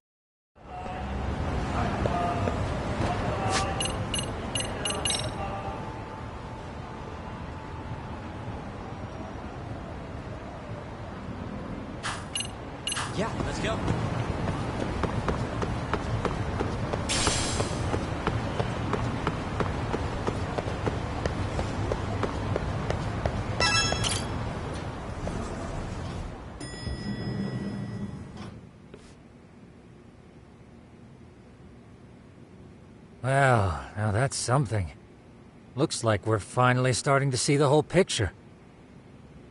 Yeah, let's go. Well, now that's something. Looks like we're finally starting to see the whole picture.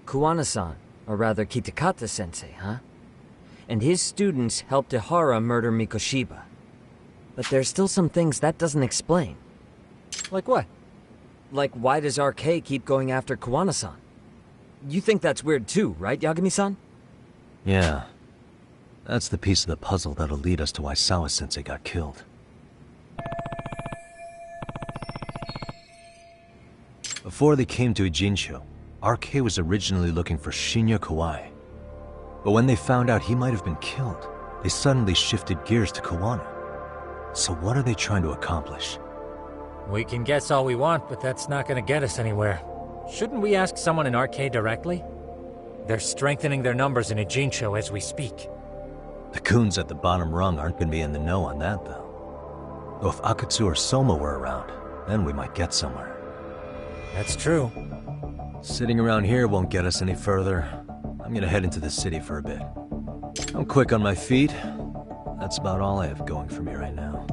Kuwana-san, or rather Kitakata-sensei, huh? And his students helped Ihara murder Mikoshiba. But there's still some things that doesn't explain. Like what? Like, why does RK keep going after Kuwana-san? You think that's weird too, right, Yagami-san? Yeah. That's the piece of the puzzle that'll lead us to why Sawa-sensei got killed. Before they came to Ijincho, RK was originally looking for Shinya Kawai. But when they found out he might have been killed, they suddenly shifted gears to Kuwana. So what are they trying to accomplish? We can guess all we want, but that's not gonna get us anywhere. Shouldn't we ask someone in RK directly? They're strengthening their numbers in Ijincho as we speak. The goons at the bottom rung aren't gonna be in the know on that, though. Though if Akatsu or Soma were around, then we might get somewhere. That's true. Sitting around here won't get us any further. I'm gonna head into the city for a bit. I'm quick on my feet. That's about all I have going for me right now.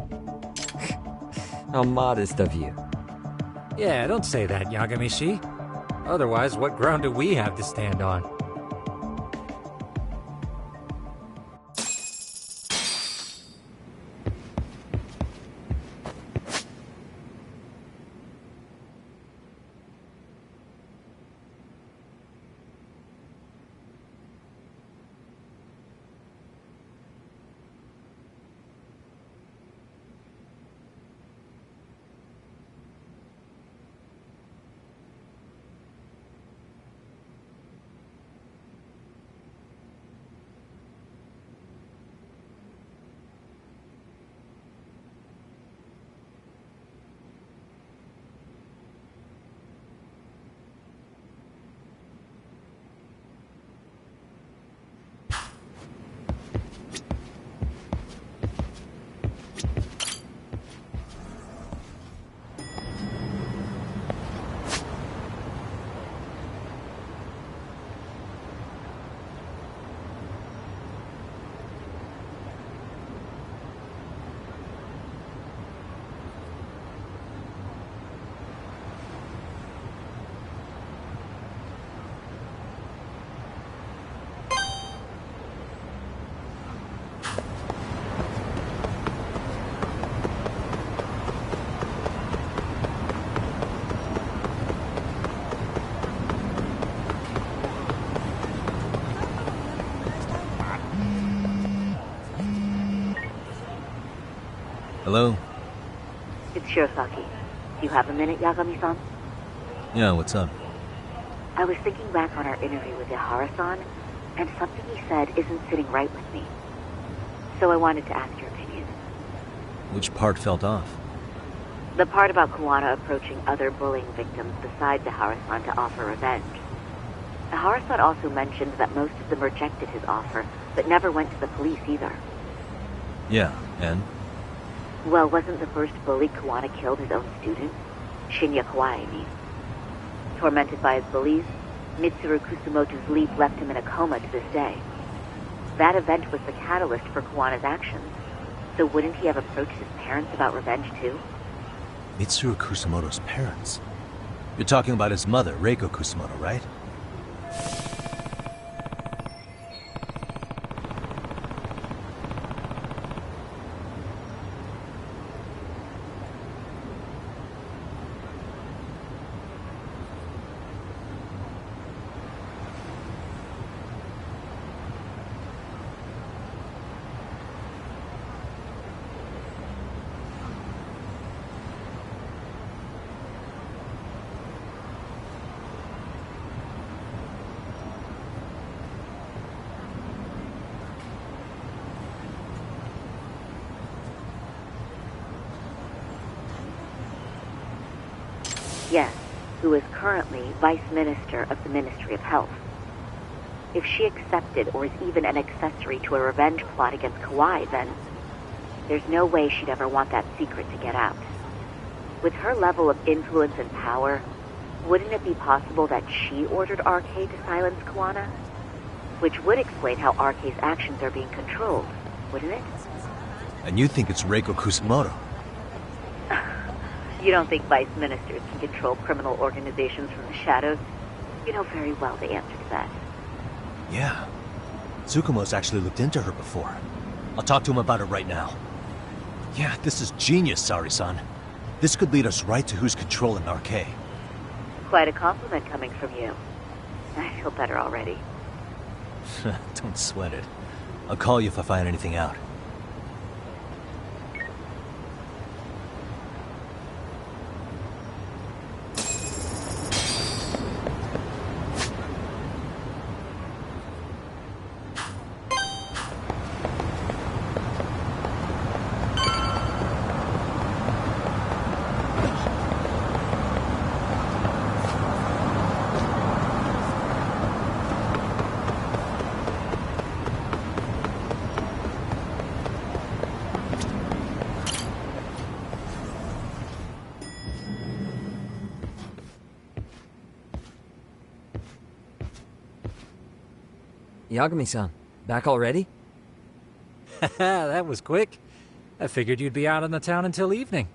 How modest of you. Yeah, don't say that, Yagami-shi. Otherwise, what ground do we have to stand on? Hello? It's Shirosaki. Do you have a minute, Yagami-san? Yeah, what's up? I was thinking back on our interview with Ihara-san, and something he said isn't sitting right with me. So I wanted to ask your opinion. Which part felt off? The part about Kuwana approaching other bullying victims besides Ahara-san to offer revenge. Ahara-san also mentioned that most of them rejected his offer, but never went to the police either. Yeah, and? Well, wasn't the first bully Kuwana killed his own student? Shinya Kawai, I mean. Tormented by his bullies, Mitsuru Kusumoto's leap left him in a coma to this day. That event was the catalyst for Kuwana's actions, so wouldn't he have approached his parents about revenge too? Mitsuru Kusumoto's parents? You're talking about his mother, Reiko Kusumoto, right? Yes, who is currently Vice Minister of the Ministry of Health. If she accepted or is even an accessory to a revenge plot against Kawai, then there's no way she'd ever want that secret to get out. With her level of influence and power, wouldn't it be possible that she ordered RK to silence Kuwana? Which would explain how RK's actions are being controlled, wouldn't it? And you think it's Reiko Kusumoto? You don't think vice ministers can control criminal organizations from the shadows? You know very well the answer to that. Yeah. Tsukumo's actually looked into her before. I'll talk to him about it right now. Yeah, this is genius, Sari-san. This could lead us right to who's controlling RK. Quite a compliment coming from you. I feel better already. Don't sweat it. I'll call you if I find anything out. Yagami-san, back already? That was quick. I figured you'd be out in the town until evening.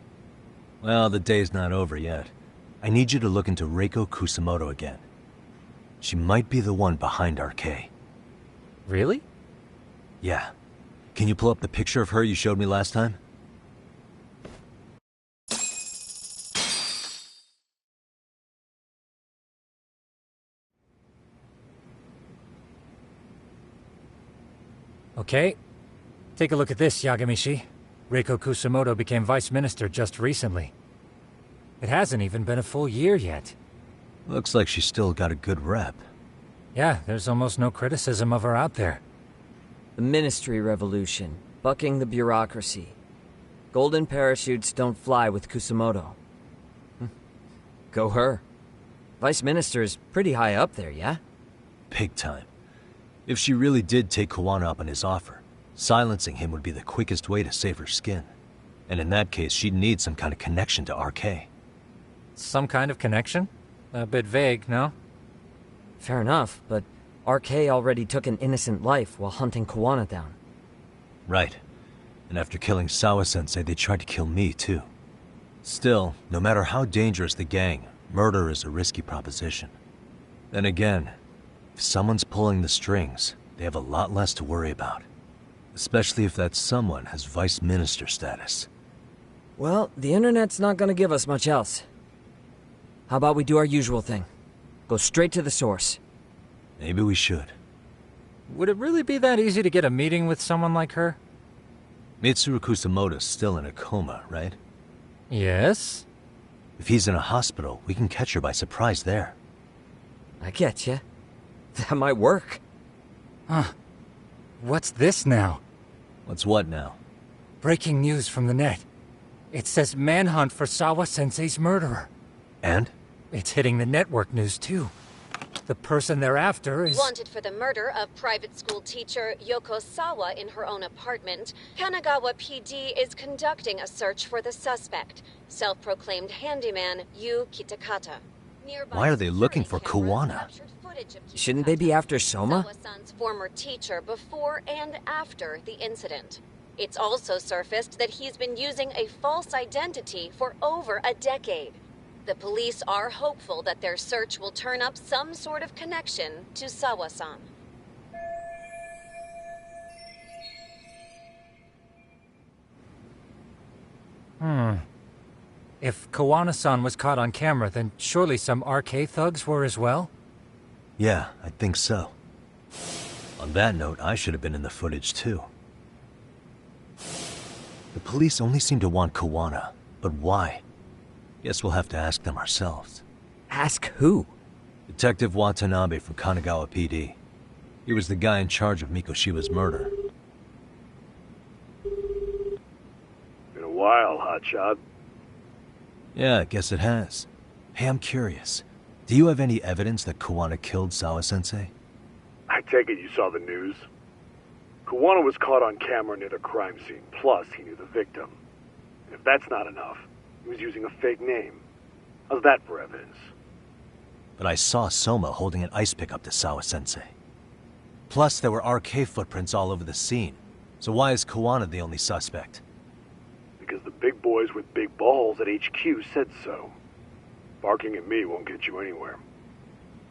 Well, the day's not over yet. I need you to look into Reiko Kusumoto again. She might be the one behind RK. Really? Yeah. Can you pull up the picture of her you showed me last time? Okay. Take a look at this, Yagamishi. Reiko Kusumoto became vice minister just recently. It hasn't even been a full year yet. Looks like she's still got a good rep. Yeah, there's almost no criticism of her out there. The Ministry Revolution, bucking the bureaucracy. Golden parachutes don't fly with Kusumoto. Go her. Vice Minister's pretty high up there, yeah? Big time. If she really did take Kuwana up on his offer, silencing him would be the quickest way to save her skin. And in that case, she'd need some kind of connection to RK. Some kind of connection? A bit vague, no? Fair enough, but RK already took an innocent life while hunting Kuwana down. Right. And after killing Sawa-sensei, they tried to kill me, too. Still, no matter how dangerous the gang, murder is a risky proposition. Then again, if someone's pulling the strings, they have a lot less to worry about. Especially if that someone has vice minister status. Well, the internet's not gonna give us much else. How about we do our usual thing? Go straight to the source. Maybe we should. Would it really be that easy to get a meeting with someone like her? Mitsuru Kusumoto's still in a coma, right? Yes? If he's in a hospital, we can catch her by surprise there. I get ya. That might work. Huh. What's this now? What's what now? Breaking news from the net. It says manhunt for Sawa-sensei's murderer. And? It's hitting the network news, too. The person they're after is... Wanted for the murder of private school teacher Yoko Sawa in her own apartment, Kanagawa PD is conducting a search for the suspect, self-proclaimed handyman Yu Kitakata. Why are they looking for Kuwana? Shouldn't they be after Soma? Sawa-san's former teacher before and after the incident. It's also surfaced that he's been using a false identity for over a decade. The police are hopeful that their search will turn up some sort of connection to Sawa-san. If Kawana-san was caught on camera, then surely some RK thugs were as well? Yeah, I think so. On that note, I should have been in the footage too. The police only seem to want Kawana, but why? Guess we'll have to ask them ourselves. Ask who? Detective Watanabe from Kanagawa PD. He was the guy in charge of Mikoshiba's murder. Been a while, hotshot. Yeah, I guess it has. Hey, I'm curious. Do you have any evidence that Kawana killed Sawa-sensei? I take it you saw the news. Kawana was caught on camera near the crime scene, plus he knew the victim. And if that's not enough, he was using a fake name. How's that for evidence? But I saw Soma holding an ice pick up to Sawa-sensei. Plus, there were RK footprints all over the scene. So why is Kawana the only suspect? Because the big boys with big balls at HQ said so. Barking at me won't get you anywhere.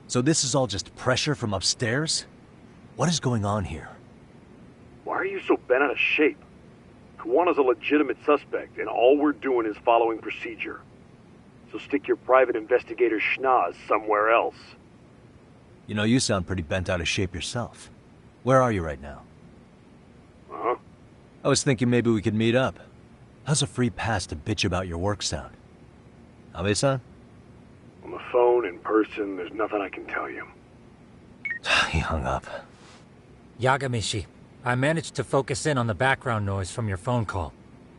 So this is all just pressure from upstairs? What is going on here? Why are you so bent out of shape? Kawana's a legitimate suspect, and all we're doing is following procedure. So stick your private investigator schnoz somewhere else. You know, you sound pretty bent out of shape yourself. Where are you right now? Uh-huh. I was thinking maybe we could meet up. How's a free pass to bitch about your work sound? Abe-san? On the phone, in person, there's nothing I can tell you. He hung up. Yagamishi, I managed to focus in on the background noise from your phone call.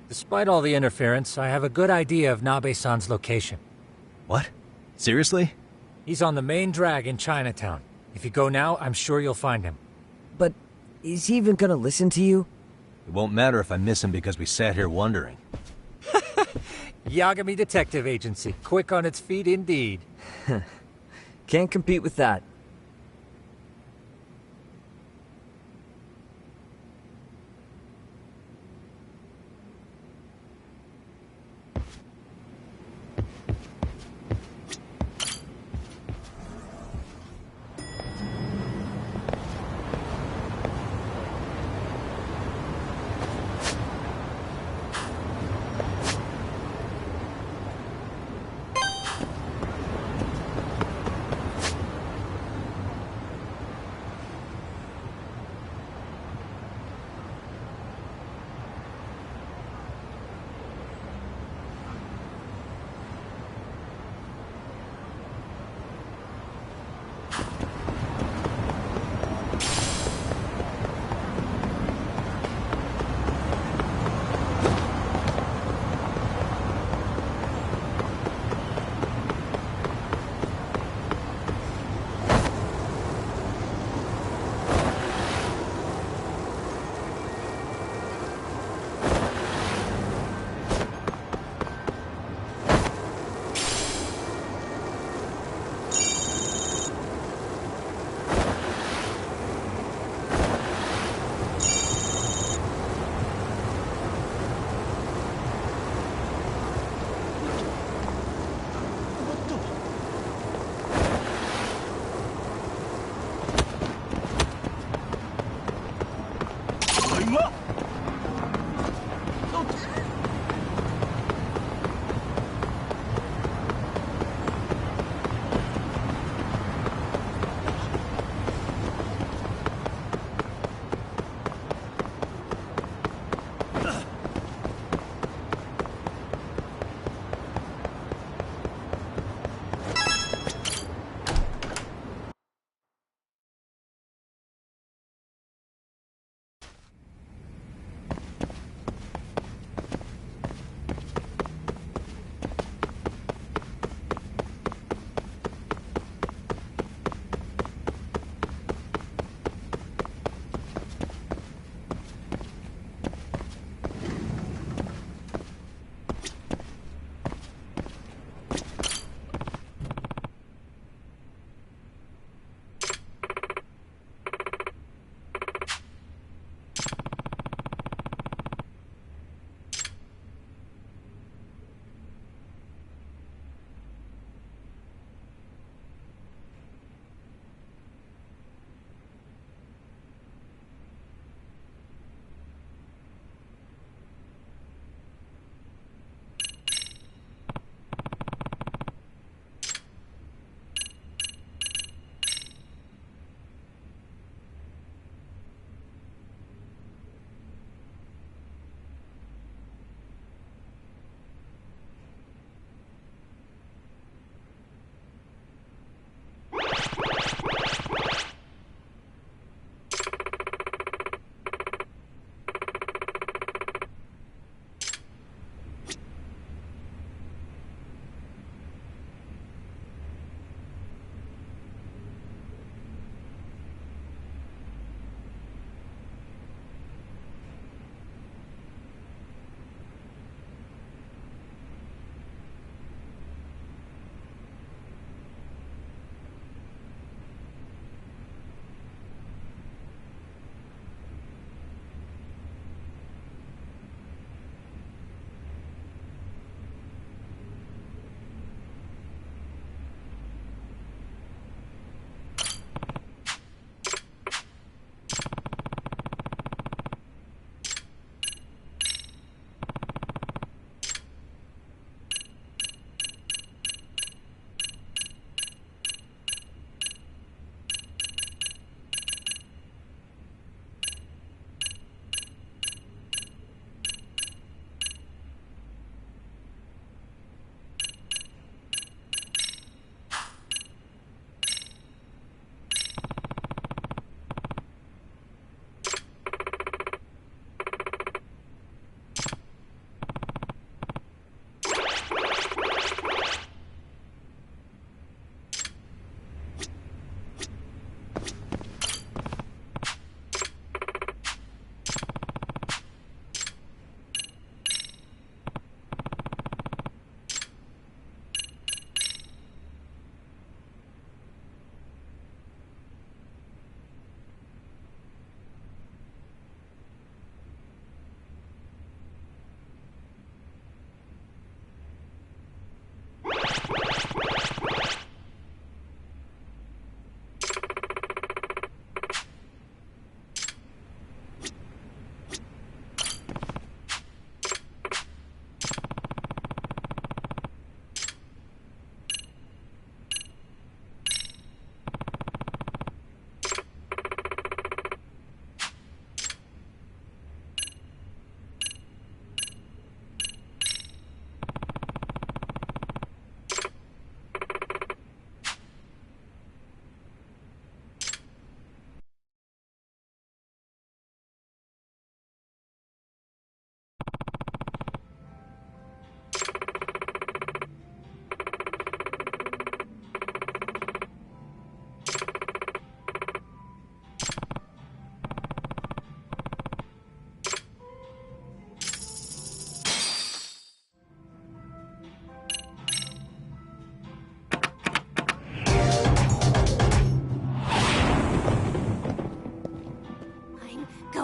Despite all the interference, I have a good idea of Nabe-san's location. What? Seriously? He's on the main drag in Chinatown. If you go now, I'm sure you'll find him. But is he even gonna listen to you? It won't matter if I miss him because we sat here wondering. Yagami Detective Agency. Quick on its feet indeed. Can't compete with that.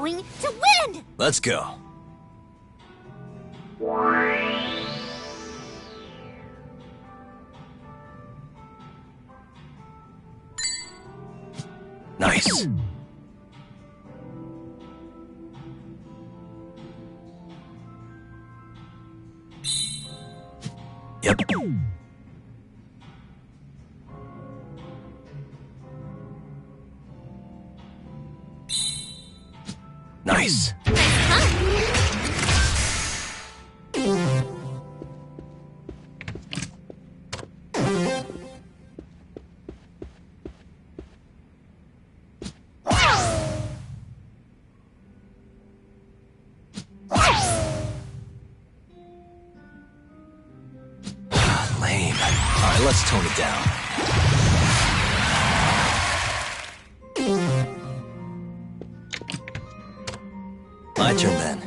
going to win! Let's go. Nice. Yep. Nice. Lame. Alright, let's tone it down. My turn then.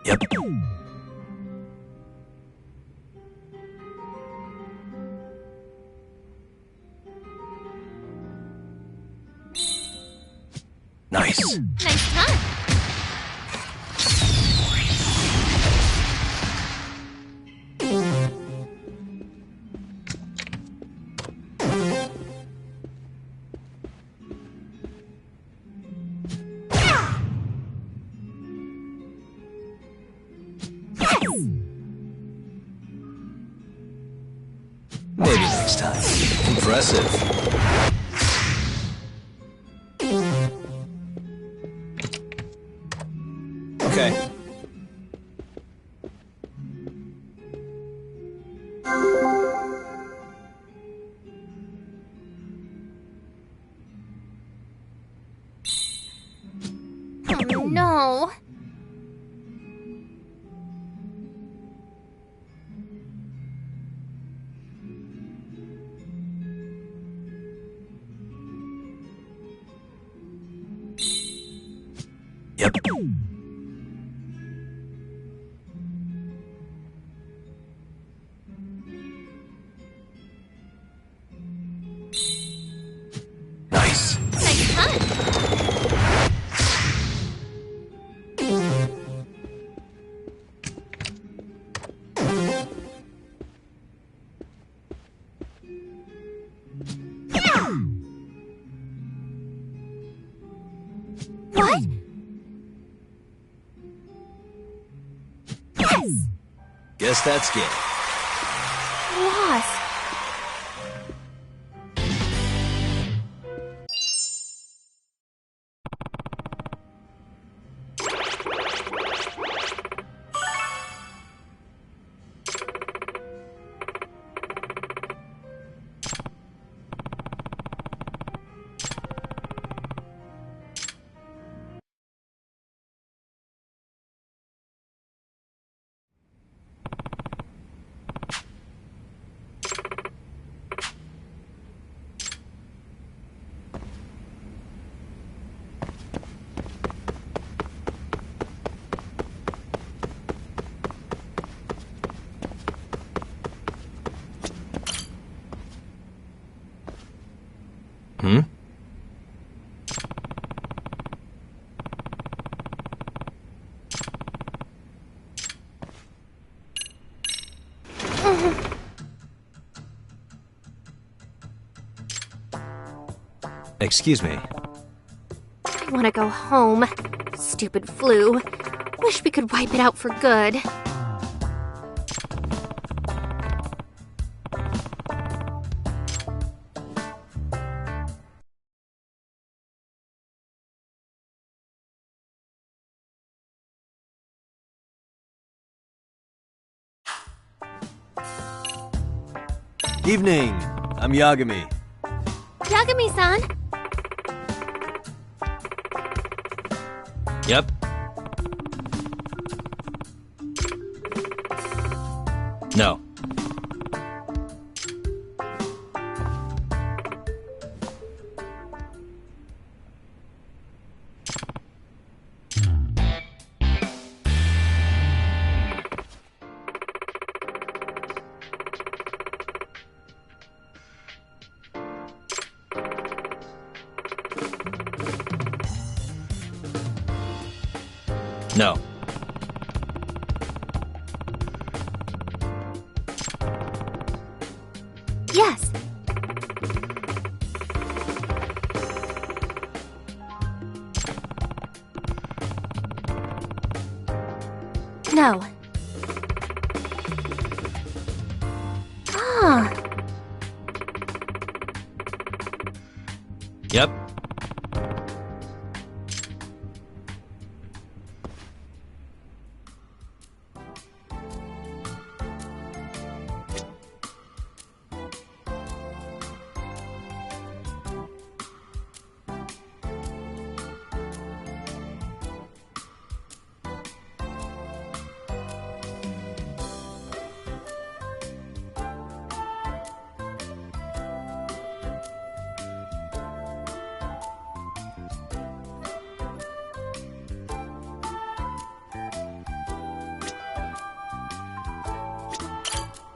Yep. Nice. Nice time. Maybe next time. Impressive. Okay. Oh no. Yep. Nice. Nice time. What? Yes! Guess that's game. Lost. Hmm? Excuse me. I want to go home. Stupid flu. Wish we could wipe it out for good. Evening. I'm Yagami. Yagami-san. Yep. No. No. Yes. No. Ah. Yep.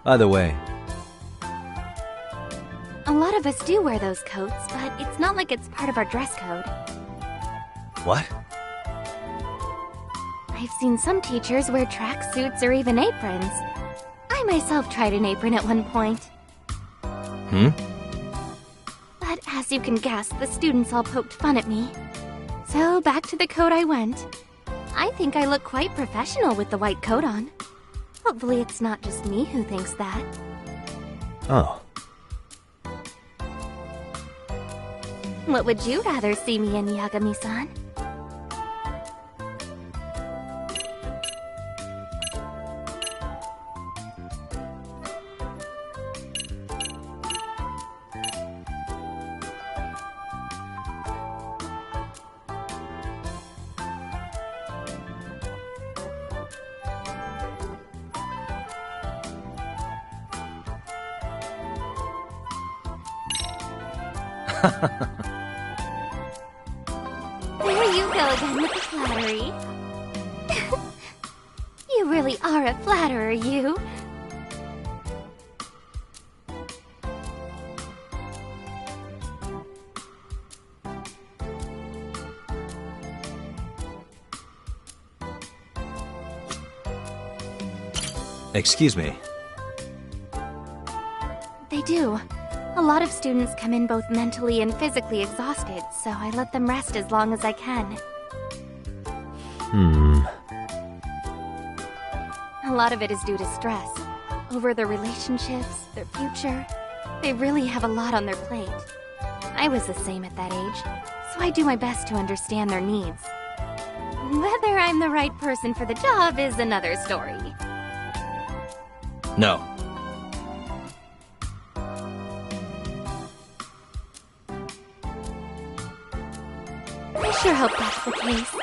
By the way, A lot of us do wear those coats, but it's not like it's part of our dress code. what? I've seen some teachers wear tracksuits or even aprons. I myself tried an apron at one point. But as you can guess, the students all poked fun at me. So back to the coat I went. I think I look quite professional with the white coat on. Hopefully it's not just me who thinks that. Oh. What would you rather see me in, Yagami-san? There you go again with the flattery. You really are a flatterer, you. Excuse me. They do. A lot of students come in both mentally and physically exhausted, so I let them rest as long as I can. A lot of it is due to stress. Over their relationships, their future. They really have a lot on their plate. I was the same at that age, so I do my best to understand their needs. Whether I'm the right person for the job is another story. No. I sure hope that's the case.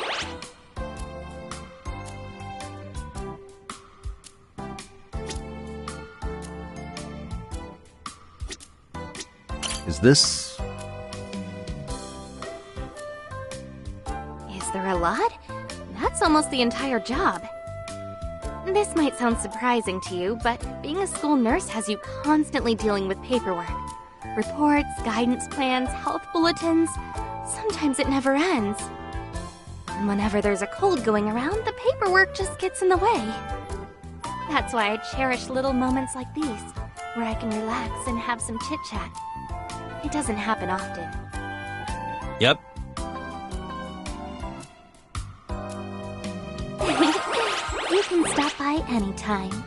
Is this... Is there a lot? That's almost the entire job. This might sound surprising to you, but being a school nurse has you constantly dealing with paperwork. Reports, guidance plans, health bulletins. Sometimes it never ends. And whenever there's a cold going around, the paperwork just gets in the way. That's why I cherish little moments like these, where I can relax and have some chit-chat. It doesn't happen often. Yep. You can stop by anytime.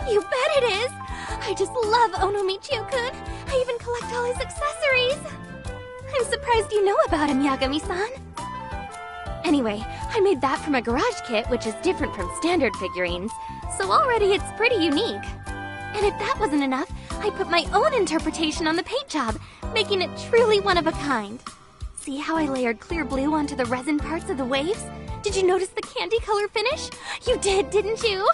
You bet it is! I just love Onomichio-kun! I even collect all his accessories! I'm surprised you know about him, Yagami-san! Anyway, I made that from a garage kit, which is different from standard figurines, so already it's pretty unique. And if that wasn't enough, I put my own interpretation on the paint job, making it truly one of a kind. See how I layered clear blue onto the resin parts of the waves? Did you notice the candy color finish? You did, didn't you?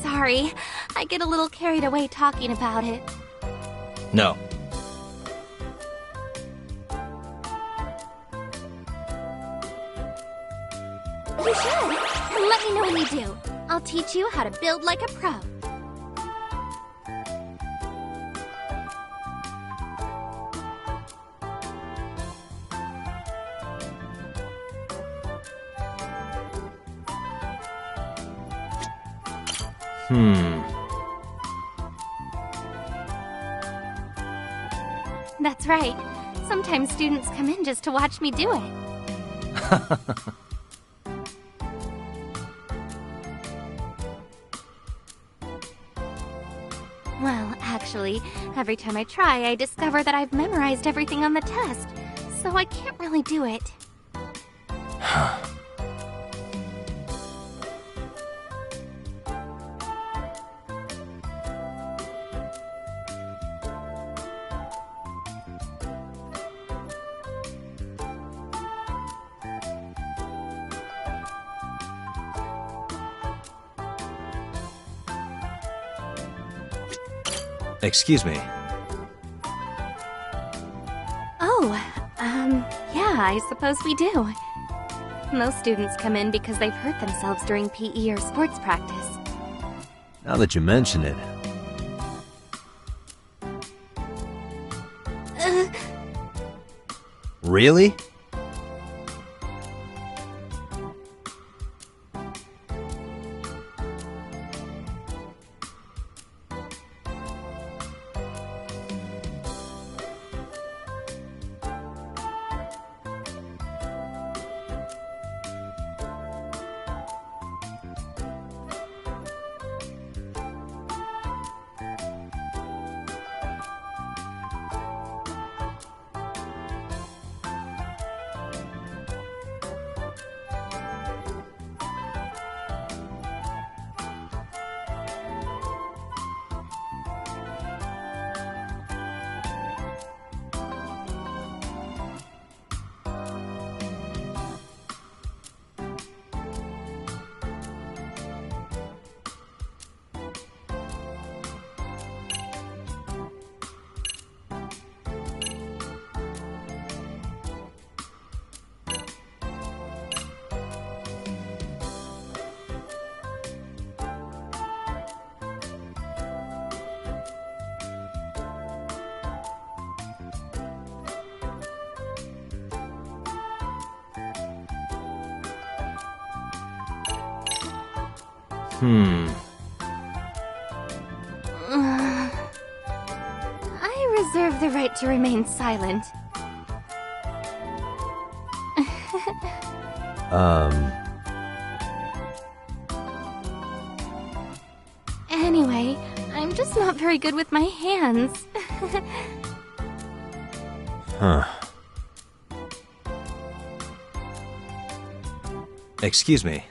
Sorry, I get a little carried away talking about it. No. You should. And let me know when you do. I'll teach you how to build like a pro. That's right. Sometimes students come in just to watch me do it. Well, actually, every time I try, I discover that I've memorized everything on the test, so I can't really do it. Excuse me. Oh, yeah, I suppose we do. Most students come in because they've hurt themselves during PE or sports practice. Now that you mention it. Really? I reserve the right to remain silent. Anyway, I'm just not very good with my hands. Excuse me.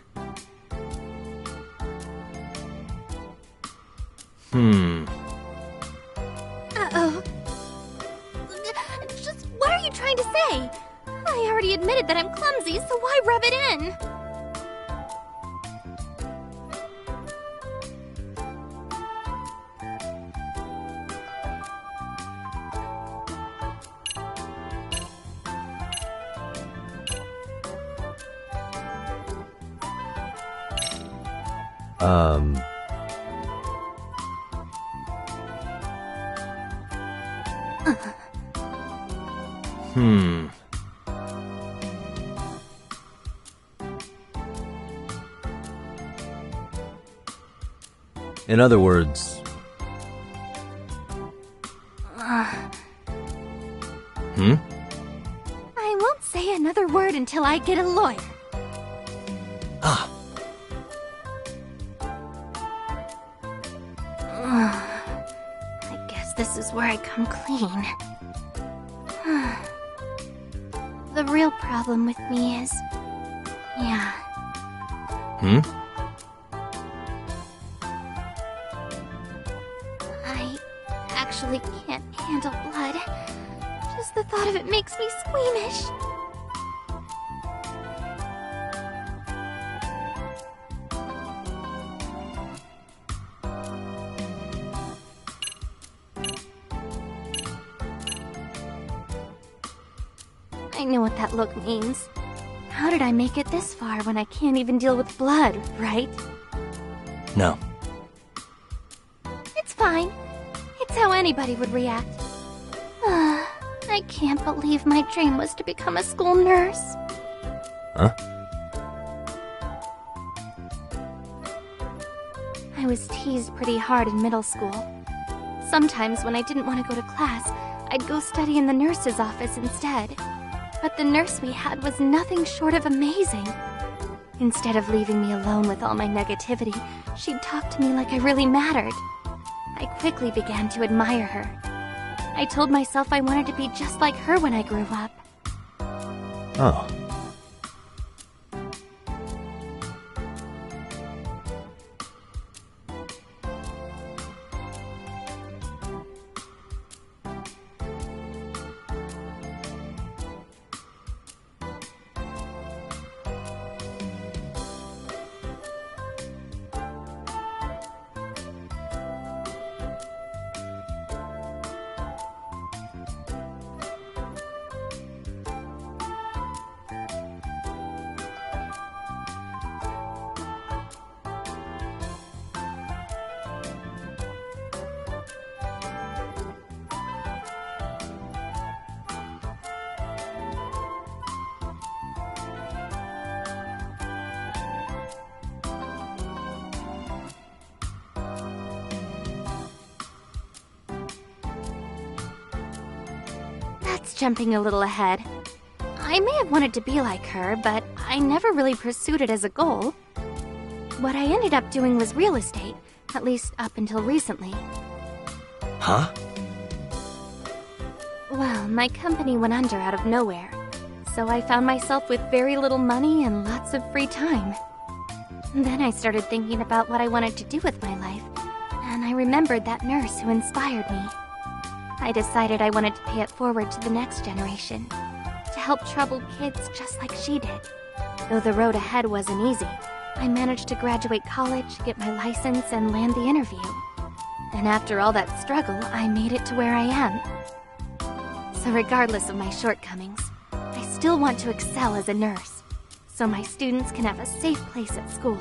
Uh-oh. Just what are you trying to say? I already admitted that I'm clumsy, so why rub it in? In other words... I won't say another word until I get a lawyer. I guess this is where I come clean. The real problem with me is... yeah. I actually can't handle blood. Just the thought of it makes me squeamish. I know what that look means. How did I make it this far when I can't even deal with blood, right? No. It's fine. It's how anybody would react. I can't believe my dream was to become a school nurse. Huh? I was teased pretty hard in middle school. Sometimes when I didn't want to go to class, I'd go study in the nurse's office instead. But the nurse we had was nothing short of amazing. Instead of leaving me alone with all my negativity, she'd talk to me like I really mattered. I quickly began to admire her. I told myself I wanted to be just like her when I grew up. Oh. That's jumping a little ahead. I may have wanted to be like her, but I never really pursued it as a goal. What I ended up doing was real estate, at least up until recently. Huh? Well, my company went under out of nowhere, so I found myself with very little money and lots of free time. Then I started thinking about what I wanted to do with my life, and I remembered that nurse who inspired me. I decided I wanted to pay it forward to the next generation, to help troubled kids just like she did. Though the road ahead wasn't easy, I managed to graduate college, get my license, and land the interview. And after all that struggle, I made it to where I am. So regardless of my shortcomings, I still want to excel as a nurse, so my students can have a safe place at school.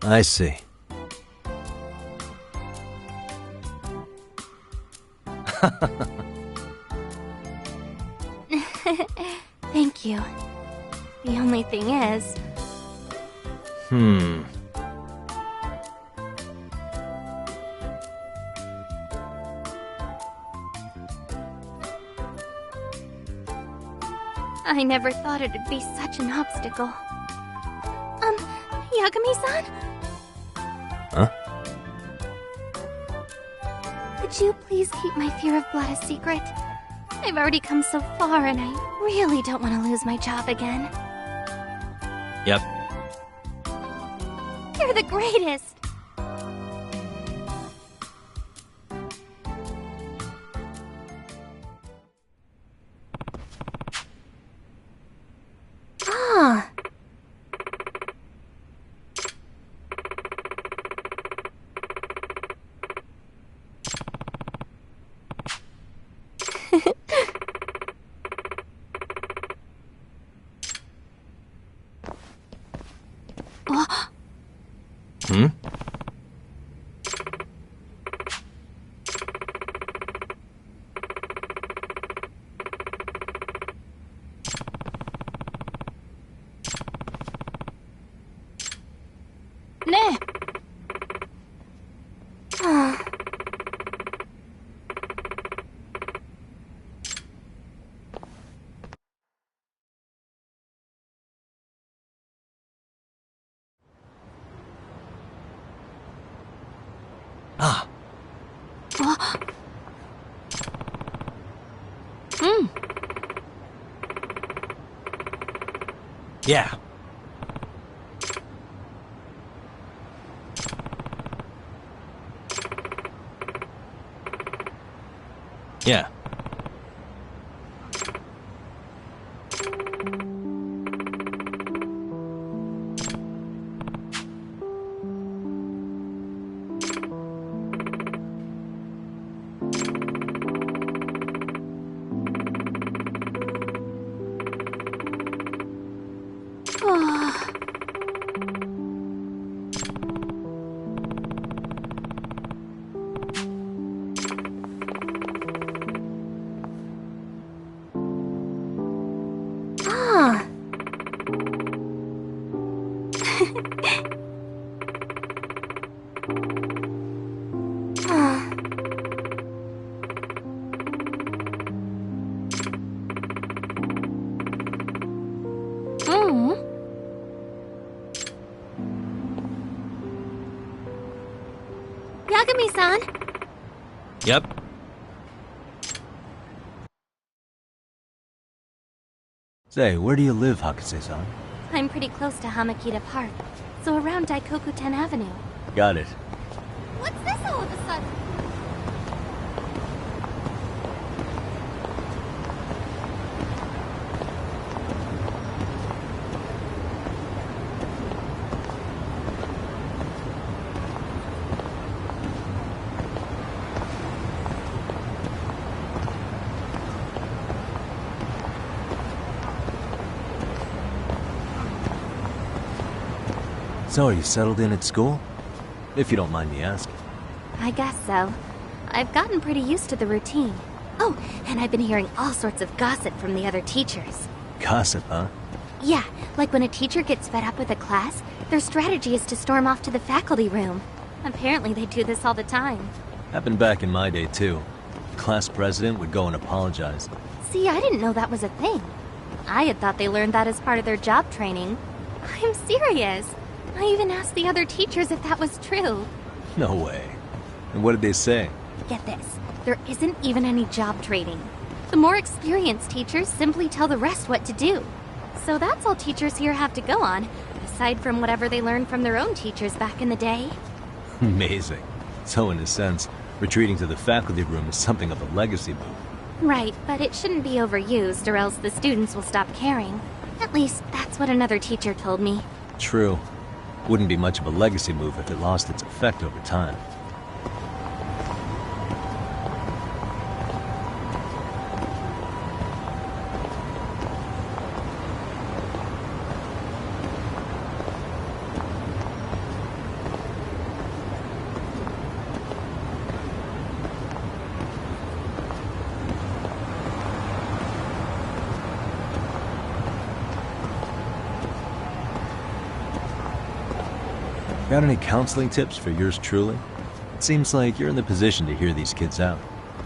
I see. Thank you. The only thing is... I never thought it'd be such an obstacle. Yagami-san? Huh? Could you please keep my fear of blood a secret? I've already come so far and I really don't want to lose my job again. Yep. You're the greatest! Ah! Ne! Ah. Ah. Yeah. Yeah. Megumi-san! Yep. Say, where do you live, Hakase-san? I'm pretty close to Hamakita Park, so around Daikokuten Avenue. Got it. What's this all of a sudden? So, are you settled in at school? If you don't mind me asking. I guess so. I've gotten pretty used to the routine. Oh, and I've been hearing all sorts of gossip from the other teachers. Gossip, huh? Yeah, like when a teacher gets fed up with a class, their strategy is to storm off to the faculty room. Apparently they do this all the time. Happened back in my day, too. The class president would go and apologize. See, I didn't know that was a thing. I had thought they learned that as part of their job training. I'm serious. I even asked the other teachers if that was true. No way. And what did they say? Get this, there isn't even any job training. The more experienced teachers simply tell the rest what to do. So that's all teachers here have to go on, aside from whatever they learned from their own teachers back in the day. Amazing. So in a sense, retreating to the faculty room is something of a legacy move. Right, but it shouldn't be overused or else the students will stop caring. At least, that's what another teacher told me. True. Wouldn't be much of a legacy move if it lost its effect over time. Got any counseling tips for yours truly? It seems like you're in the position to hear these kids out.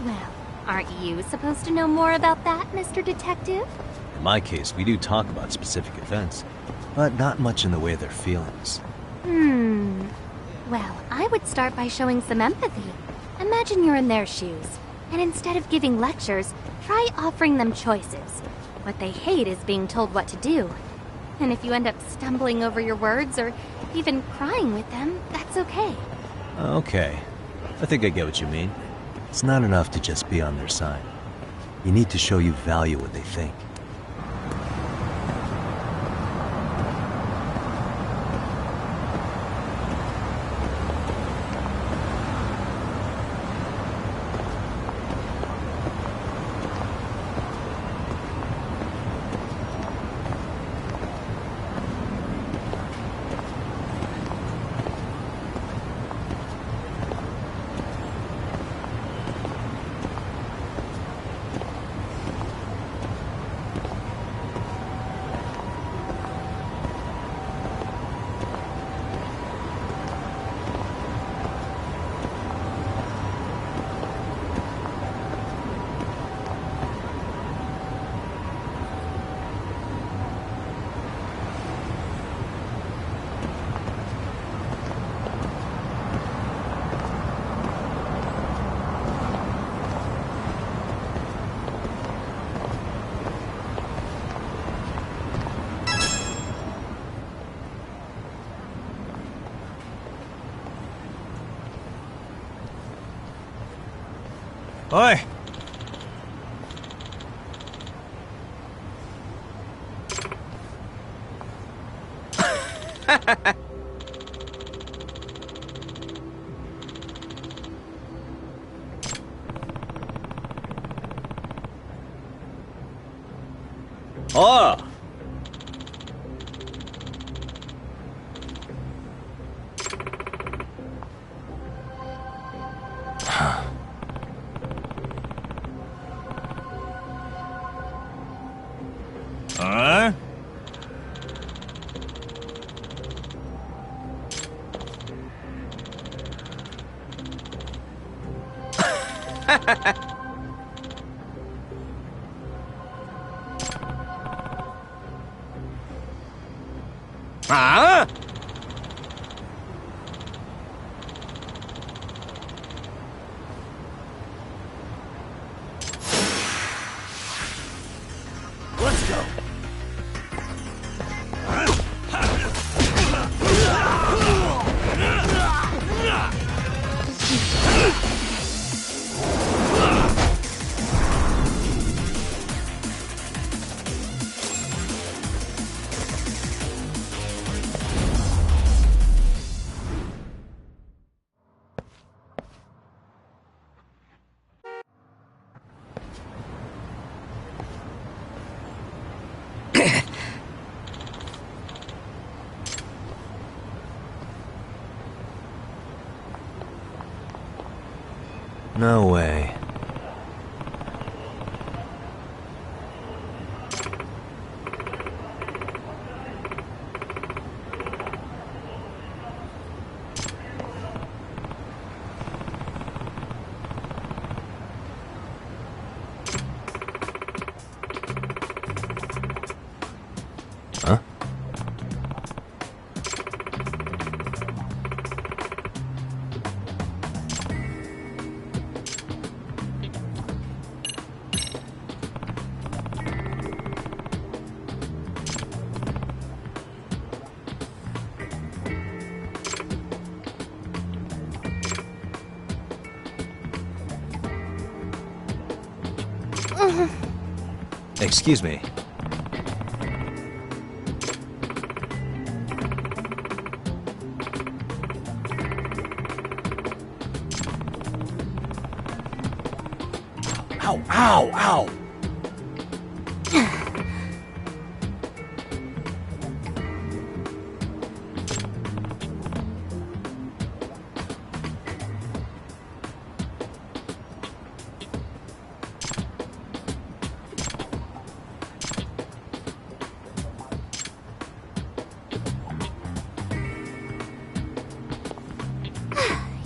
Well, aren't you supposed to know more about that, Mr. Detective? In my case, we do talk about specific events, but not much in the way of their feelings. Well, I would start by showing some empathy. Imagine you're in their shoes, and instead of giving lectures, try offering them choices. What they hate is being told what to do. And if you end up stumbling over your words or even crying with them, that's okay. Okay. I think I get what you mean. It's not enough to just be on their side. You need to show you value what they think. Oi! Oh! Huh? No way. Huh? Excuse me. Ow, ow, ow!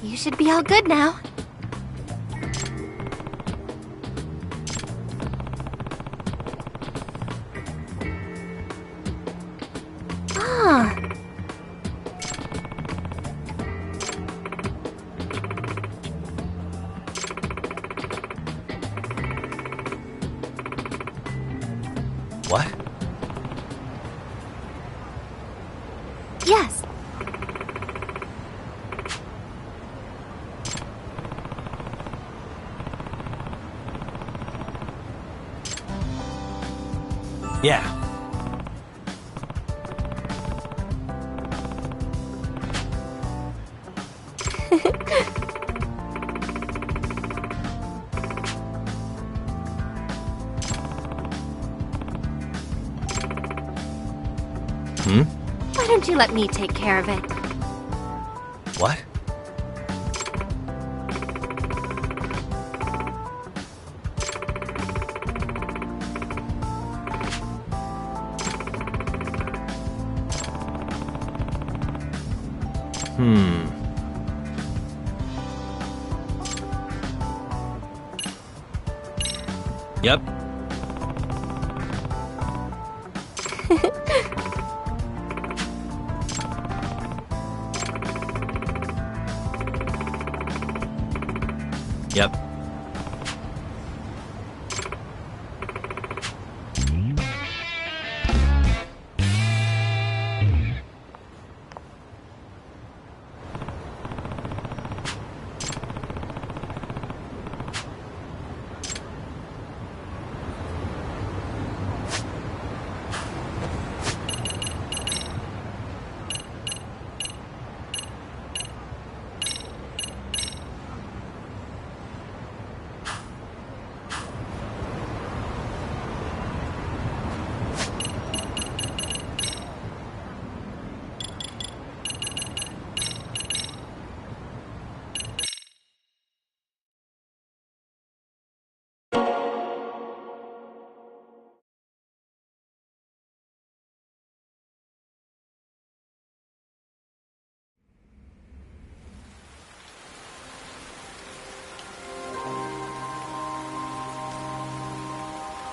You should be all good now. Ah. What? Yes. Yeah. Why don't you let me take care of it? What? Yep. Yep.